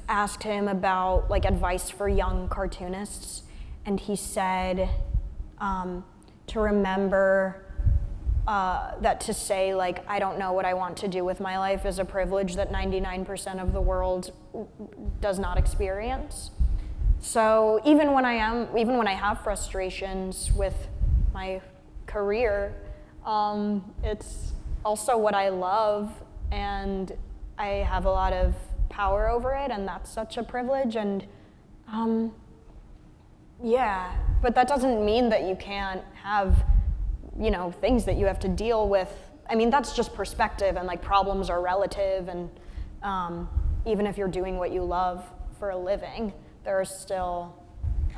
asked him about like advice for young cartoonists, and he said to remember that to say like, I don't know what I want to do with my life is a privilege that 99% of the world does not experience. So even when I have frustrations with my career, it's also what I love, and I have a lot of power over it, and that's such a privilege. And yeah, but that doesn't mean that you can't have, things that you have to deal with. I mean, that's just perspective, and like problems are relative, and even if you're doing what you love for a living, there are still,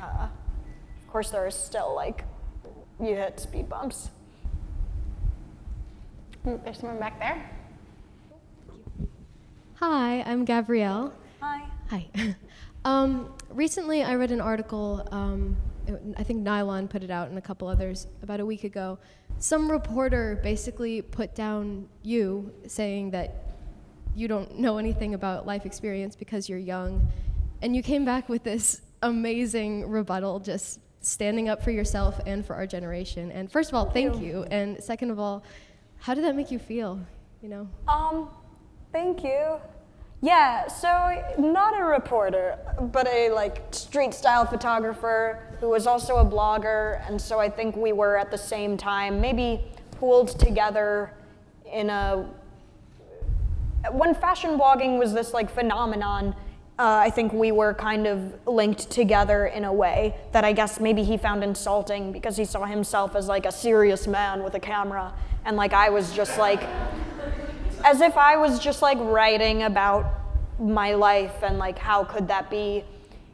of course, there is still like, you hit speed bumps. There's someone back there. Hi, I'm Gabrielle. Hi. Hi. Recently, I read an article, I think Nylon put it out and a couple others, about a week ago. Some reporter basically put down you, saying that you don't know anything about life experience because you're young. And you came back with this amazing rebuttal, just standing up for yourself and for our generation. And first of all, thank you. And second of all, how did that make you feel, Thank you. Yeah, so not a reporter, but a like street style photographer who was also a blogger, and so I think we were at the same time, maybe pooled together when fashion blogging was this like phenomenon, I think we were kind of linked together in a way that I guess maybe he found insulting because he saw himself as like a serious man with a camera, and like I was just like, as if I was just like writing about my life, and like how could that be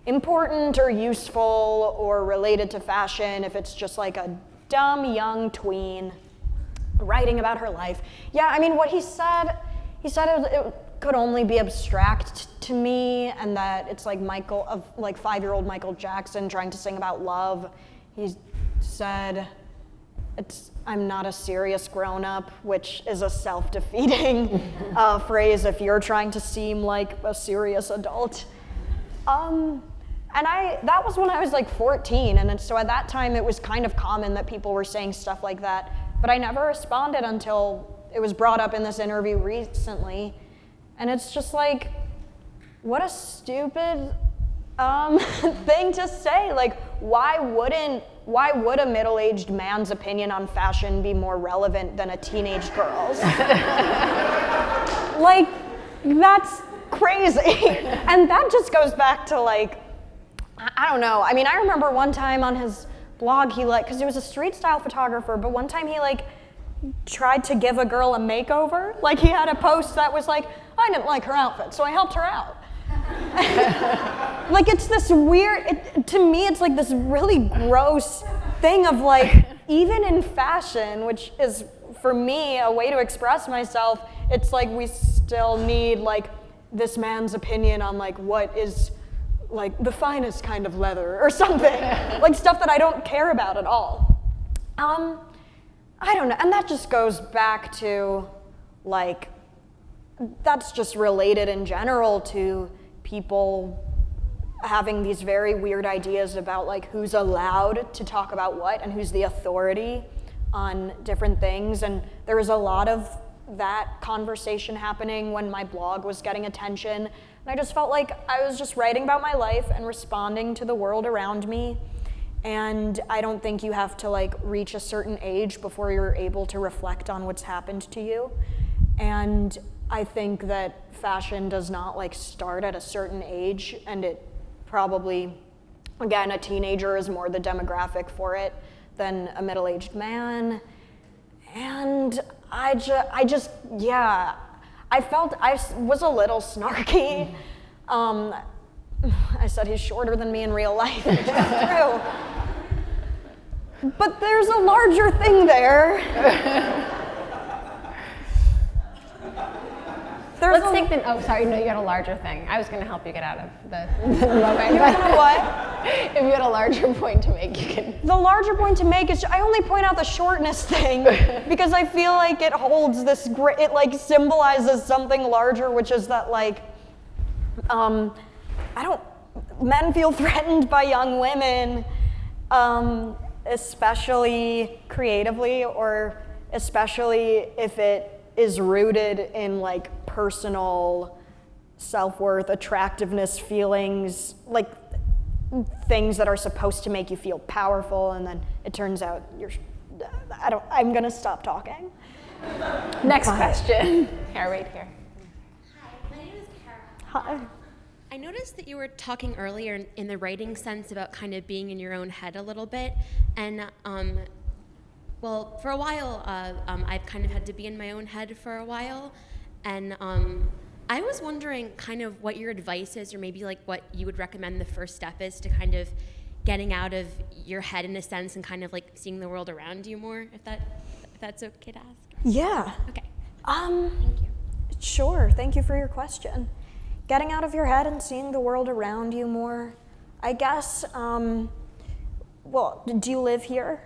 important or useful or related to fashion if it's just like a dumb young tween writing about her life. Yeah, I mean, what he said it could only be abstract to me, and that it's like 5-year-old Michael Jackson trying to sing about love. He said, I'm not a serious grown-up, which is a self-defeating phrase if you're trying to seem like a serious adult. And that was when I was like 14, and so at that time it was kind of common that people were saying stuff like that, but I never responded until it was brought up in this interview recently. And it's just like, what a stupid thing to say. Like, why would a middle-aged man's opinion on fashion be more relevant than a teenage girl's? Like, that's crazy. And that just goes back to like, I don't know. I mean, I remember one time on his blog, he because he was a street style photographer, but one time he tried to give a girl a makeover. Like, he had a post that was like, I didn't like her outfit, so I helped her out. Like, it's this weird, to me, it's like this really gross thing of like, even in fashion, which is, for me, a way to express myself, it's like we still need like this man's opinion on like what is like the finest kind of leather or something. Like stuff that I don't care about at all. I don't know, and that just goes back to like, that's just related in general to people having these very weird ideas about like who's allowed to talk about what and who's the authority on different things. And there was a lot of that conversation happening when my blog was getting attention. And I just felt like I was just writing about my life and responding to the world around me. And I don't think you have to like reach a certain age before you're able to reflect on what's happened to you. And I think that fashion does not like start at a certain age, and it probably, again, a teenager is more the demographic for it than a middle-aged man. And I felt I was a little snarky. I said he's shorter than me in real life, which is true. But there's a larger thing there. Let's take the, oh, sorry, no, you got a larger thing. I was going to help you get out of the moment. You know what? If you had a larger point to make, you can. The larger point to make is, I only point out the shortness thing because I feel like it holds this, it like symbolizes something larger, which is that like, men feel threatened by young women, especially creatively, or especially if it is rooted in like personal self-worth, attractiveness, feelings, like things that are supposed to make you feel powerful, and then it turns out I'm gonna stop talking. Next question. Here, right here. Hi, my name is Kara. Hi. I noticed that you were talking earlier in the writing sense about kind of being in your own head a little bit, and well, for a while, I've kind of had to be in my own head for a while, and I was wondering kind of what your advice is, or maybe like what you would recommend the first step is to kind of getting out of your head in a sense and kind of like seeing the world around you more, if that's okay to ask. Yeah. Okay. Thank you. Sure, thank you for your question. Getting out of your head and seeing the world around you more. I guess, well, do you live here?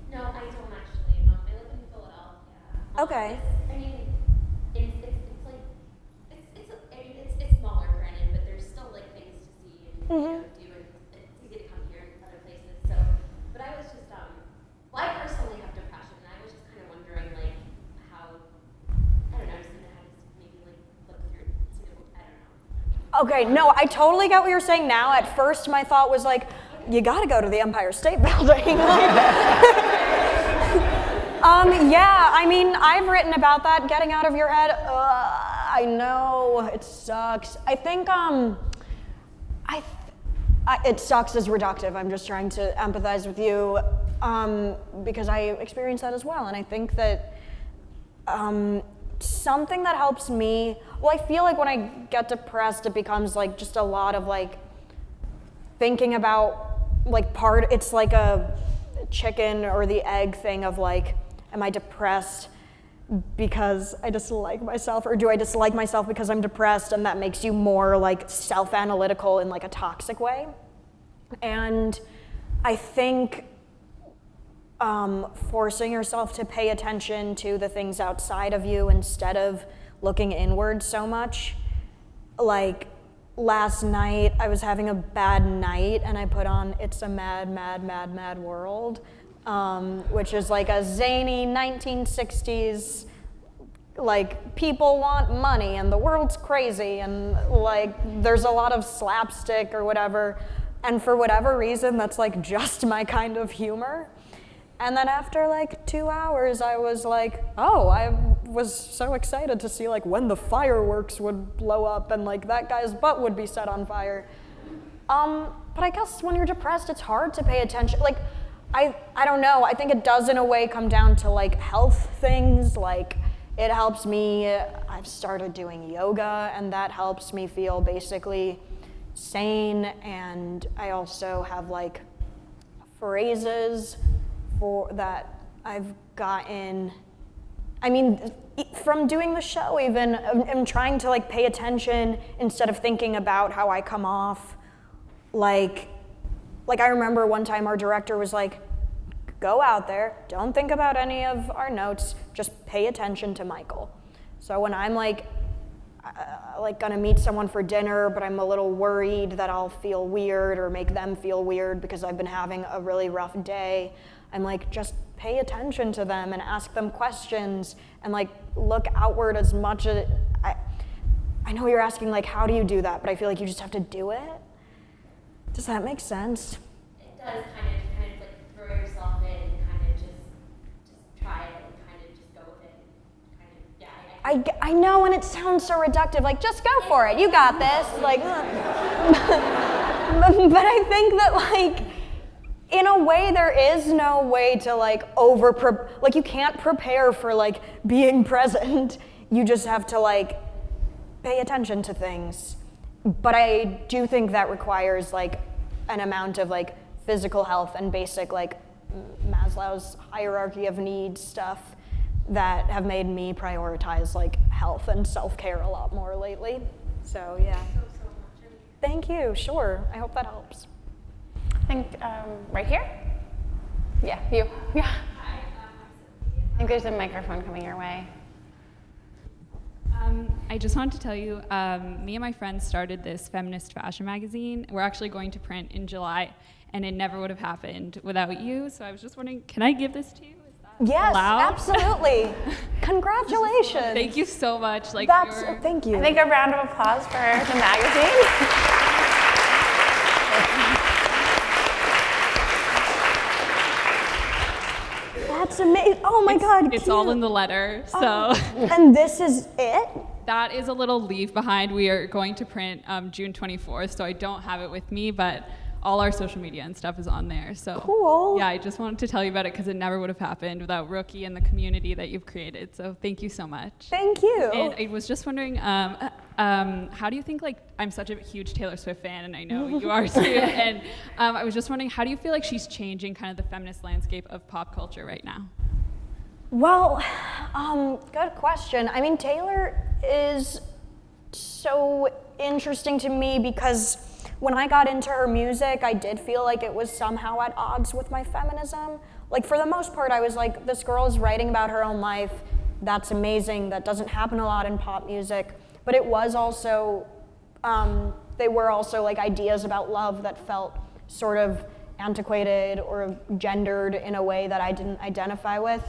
No, I don't actually. I live in Philadelphia. Okay. I mean, it's like it's smaller, granted, but there's still like things to see and do, and it's easy to come here and other places. So, but I was just well, I personally have depression, and I was just kind of wondering like how, I don't know, just how to maybe like look through, I don't know. Okay, no, I totally get what you're saying now. At first, my thought was like, you gotta go to the Empire State Building. Yeah, I mean, I've written about that, getting out of your head. I know, it sucks. I think It sucks as reductive. I'm just trying to empathize with you because I experienced that as well. And I think that something that helps me, well, I feel like when I get depressed, it becomes like just a lot of like thinking about like it's like a chicken or the egg thing of like, am I depressed because I dislike myself, or do I dislike myself because I'm depressed, and that makes you more like self-analytical in like a toxic way. And I think forcing yourself to pay attention to the things outside of you instead of looking inward so much. Like last night, I was having a bad night and I put on It's a Mad, Mad, Mad, Mad World, which is like a zany 1960s, like people want money and the world's crazy and like there's a lot of slapstick or whatever. And for whatever reason, that's like just my kind of humor. And then after like 2 hours, I was like, oh, I was so excited to see like when the fireworks would blow up and like that guy's butt would be set on fire. But I guess when you're depressed, it's hard to pay attention. Like, I don't know, I think it does in a way come down to like health things. Like it helps me, I've started doing yoga and that helps me feel basically sane. And I also have like phrases for that I've gotten, I mean, from doing the show even, I'm trying to like pay attention instead of thinking about how I come off. Like I remember one time our director was like, go out there, don't think about any of our notes, just pay attention to Michael. So when I'm like gonna meet someone for dinner, but I'm a little worried that I'll feel weird or make them feel weird because I've been having a really rough day, I'm like, just pay attention to them and ask them questions and like look outward as much as, I know you're asking like, how do you do that? But I feel like you just have to do it. Does that make sense? It does kind of like throw yourself in and kind of just try it and kind of just go with it. Kind of, yeah. I know, and it sounds so reductive, like, just go for it, you got this. Like, but I think that like, in a way, there is no way to like like you can't prepare for like being present. You just have to like pay attention to things. But I do think that requires like an amount of like physical health and basic like Maslow's hierarchy of needs stuff that have made me prioritize like health and self-care a lot more lately. So yeah. Thank you, sure. I hope that helps. I think right here? Yeah, you. Yeah. I think there's a microphone coming your way. I just wanted to tell you, me and my friends started this feminist fashion magazine. We're actually going to print in July, and it never would have happened without you. So I was just wondering, can I give this to you? Is that yes, allowed? Absolutely. Congratulations. Thank you so much. Like, Thank you. I think a round of applause for the magazine. That's amazing. Oh my God. It's all in the letter, so. And this is it? That is a little leave behind. We are going to print June 24th, so I don't have it with me, but all our social media and stuff is on there. So cool. Yeah, I just wanted to tell you about it because it never would have happened without Rookie and the community that you've created. So thank you so much. Thank you. And I was just wondering, how do you think, like, I'm such a huge Taylor Swift fan, and I know you are too, and I was just wondering, how do you feel like she's changing kind of the feminist landscape of pop culture right now? Well, good question. I mean, Taylor is so interesting to me because when I got into her music, I did feel like it was somehow at odds with my feminism. Like, for the most part, I was like, this girl is writing about her own life. That's amazing. That doesn't happen a lot in pop music. But it was also, they were also like ideas about love that felt sort of antiquated or gendered in a way that I didn't identify with.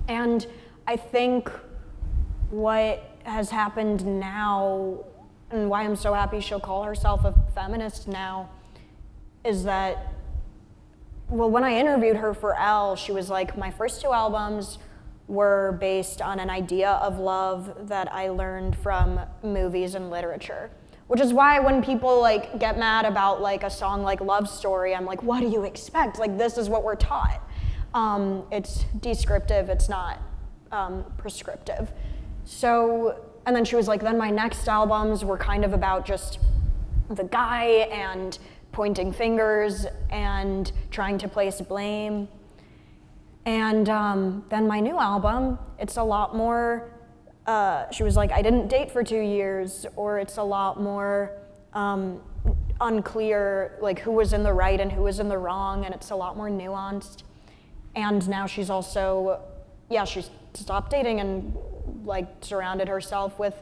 And I think what has happened now, and why I'm so happy she'll call herself a feminist now, is that, well, when I interviewed her for Elle, she was like, my first 2 albums were based on an idea of love that I learned from movies and literature, which is why when people like get mad about like a song like Love Story, I'm like, what do you expect? Like, this is what we're taught. It's descriptive, it's not prescriptive. So, and then she was like, then my next albums were kind of about just the guy and pointing fingers and trying to place blame. And then my new album, it's a lot more, she was like, I didn't date for 2 years, or it's a lot more unclear, like who was in the right and who was in the wrong, and it's a lot more nuanced. And now she's also, she's stopped dating and like surrounded herself with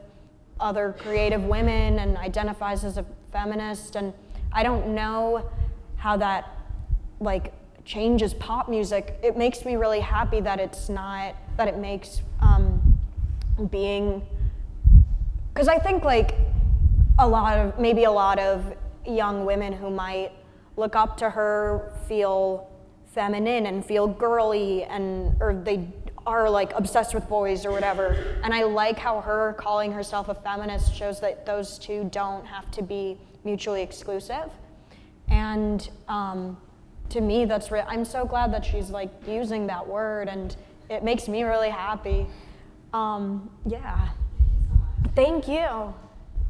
other creative women and identifies as a feminist. And I don't know how that like changes pop music. It makes me really happy that it's not, that it makes being, because I think like maybe a lot of young women who might look up to her feel feminine and feel girly, or they are like obsessed with boys or whatever. And I like how her calling herself a feminist shows that those two don't have to be mutually exclusive. And to me, I'm so glad that she's like using that word, and it makes me really happy. Thank you.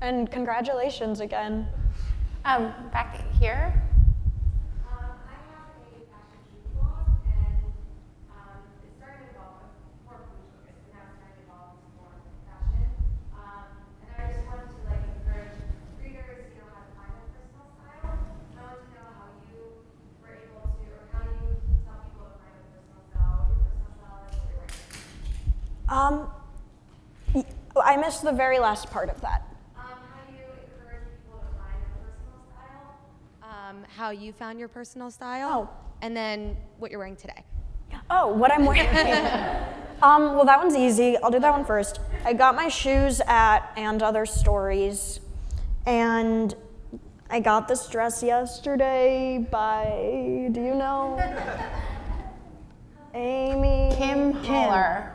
And congratulations again. Back here. I have a fashion shoe blog, and it started off more food focused, and now it's kind of evolved into more fashion. And I just wanted to like encourage readers, how to find their personal style. I want to know how you were able to, or how you tell people to find their personal style, what your personal style is, what you're wearing. I missed the very last part of that. How you found your personal style, and then what you're wearing today. Oh, what I'm wearing. Well, that one's easy. I'll do that one first. I got my shoes at And Other Stories, and I got this dress yesterday by, do you know? Amy? Kim Holler.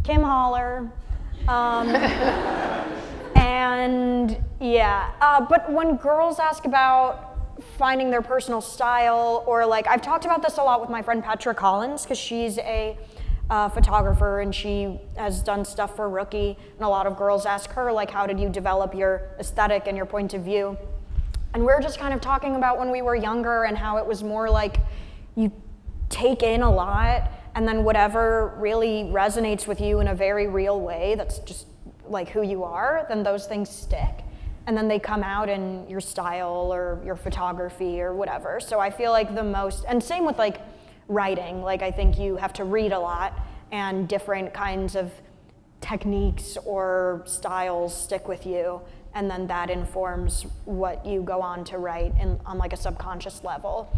Kim Holler. And but when girls ask about finding their personal style, or like, I've talked about this a lot with my friend Petra Collins, because she's a photographer and she has done stuff for Rookie, and a lot of girls ask her like, how did you develop your aesthetic and your point of view? And we're just kind of talking about when we were younger and how it was more like you take in a lot, and then whatever really resonates with you in a very real way, that's just like who you are, then those things stick. And then they come out in your style or your photography or whatever. So I feel like and same with like writing, like I think you have to read a lot, and different kinds of techniques or styles stick with you, and then that informs what you go on to write on like a subconscious level.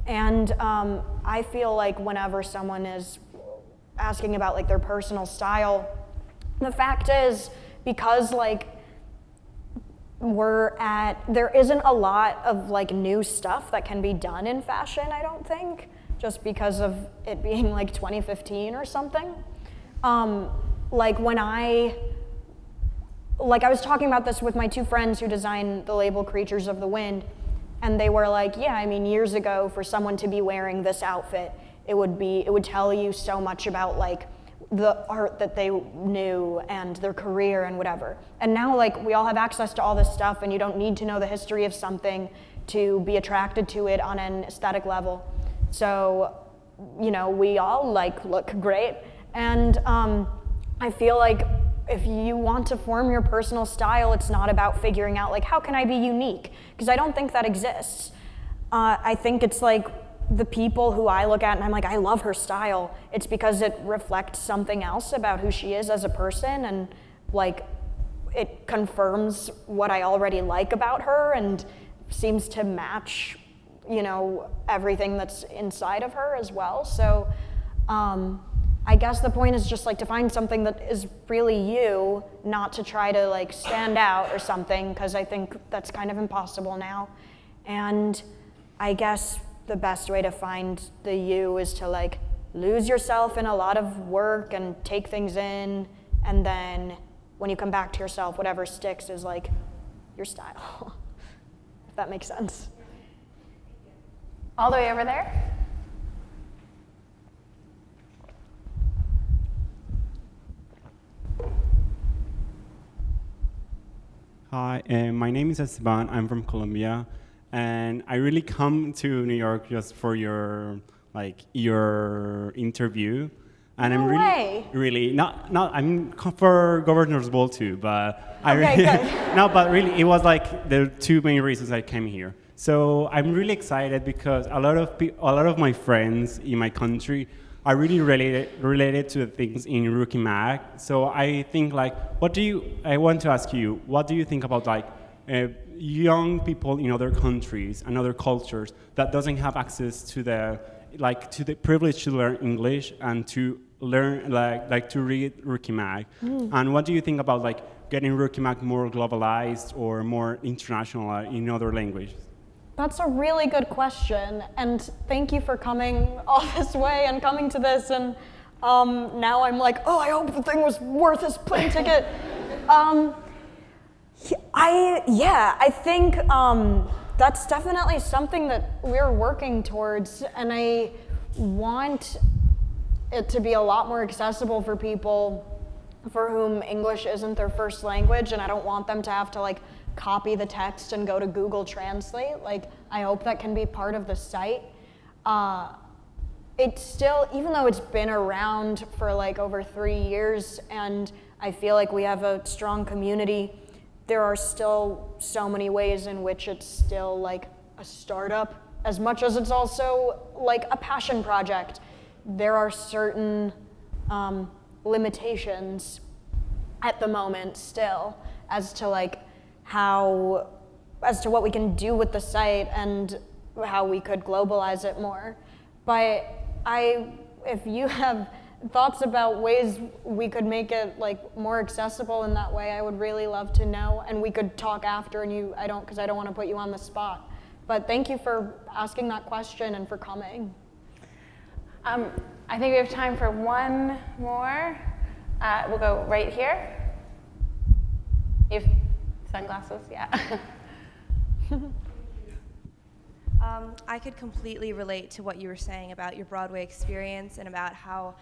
And I feel like whenever someone is asking about like their personal style, the fact is, because like there isn't a lot of like new stuff that can be done in fashion, I don't think, just because of it being like 2015 or something. Like when I was talking about this with my two friends who design the label Creatures of the Wind, and they were like, yeah, I mean, years ago for someone to be wearing this outfit, it would tell you so much about like the art that they knew and their career and whatever. And now like we all have access to all this stuff, and you don't need to know the history of something to be attracted to it on an aesthetic level. So, we all like look great. And I feel like if you want to form your personal style, it's not about figuring out like, how can I be unique? Because I don't think that exists. I think it's like the people who I look at and I'm like, I love her style. It's because it reflects something else about who she is as a person, and like it confirms what I already like about her and seems to match, everything that's inside of her as well. So I guess the point is just like to find something that is really you, not to try to like stand out or something, because I think that's kind of impossible now. And I guess the best way to find the you is to like lose yourself in a lot of work and take things in, and then when you come back to yourself, whatever sticks is like your style, if that makes sense. All the way over there. Hi, my name is Esteban. I'm from Colombia, and I really come to New York just for your interview. And No I'm way. really I'm for governor's ball too, but I Okay, really, good. no, but really it was like the two main reasons I came here. So I'm really excited because a lot of my friends in my country are really related to the things in Rookie Mag. So I think I want to ask you, what do you think about young people in other countries and other cultures that doesn't have access to the privilege to learn English and to learn to read Rookie Mag? And what do you think about getting Rookie Mag more globalized or more international in other languages? That's a really good question, and thank you for coming all this way and coming to this, and now I'm like, oh, I hope the thing was worth his plane ticket. I think that's definitely something that we're working towards, and I want it to be a lot more accessible for people for whom English isn't their first language, and I don't want them to have to copy the text and go to Google Translate. I hope that can be part of the site. It's still, even though it's been around for over 3 years, and I feel like we have a strong community, there are still so many ways in which it's still a startup, as much as it's also a passion project. There are certain limitations at the moment still as to as to what we can do with the site and how we could globalize it more. But if you have thoughts about ways we could make it more accessible in that way, I would really love to know, and we could talk after. And because I don't want to put you on the spot. But thank you for asking that question and for coming. I think we have time for one more. We'll go right here. You have sunglasses, yeah. I could completely relate to what you were saying about your Broadway experience and about how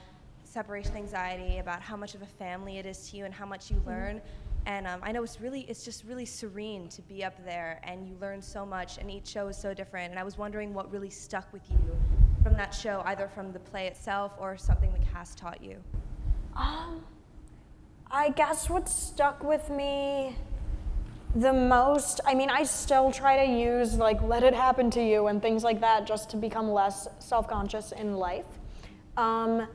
separation anxiety, about how much of a family it is to you and how much you learn. And I know it's just really serene to be up there, and you learn so much, and each show is so different. And I was wondering what really stuck with you from that show, either from the play itself or something the cast taught you. I guess what stuck with me the most, I still try to use let it happen to you and things like that just to become less self-conscious in life. And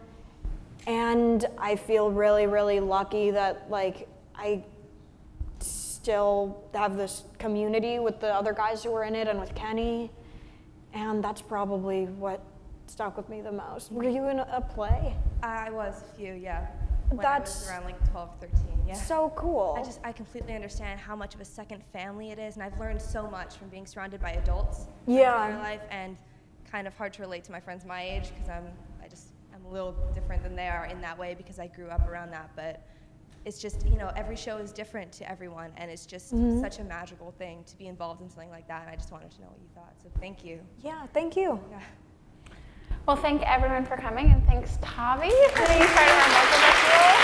I feel really, really lucky that I still have this community with the other guys who were in it and with Kenny. And that's probably what stuck with me the most. Were you in a play? I was a few, yeah. When That's I was around 12, 13, yeah. so cool. I completely understand how much of a second family it is, and I've learned so much from being surrounded by adults my entire life, and kind of hard to relate to my friends my age because I'm a little different than they are in that way because I grew up around that. But it's just, every show is different to everyone, and it's just such a magical thing to be involved in something like that. And I just wanted to know what you thought. So thank you. Yeah, thank you. Yeah. Well, thank everyone for coming, and thanks, Tavi, for being part of our multiple school.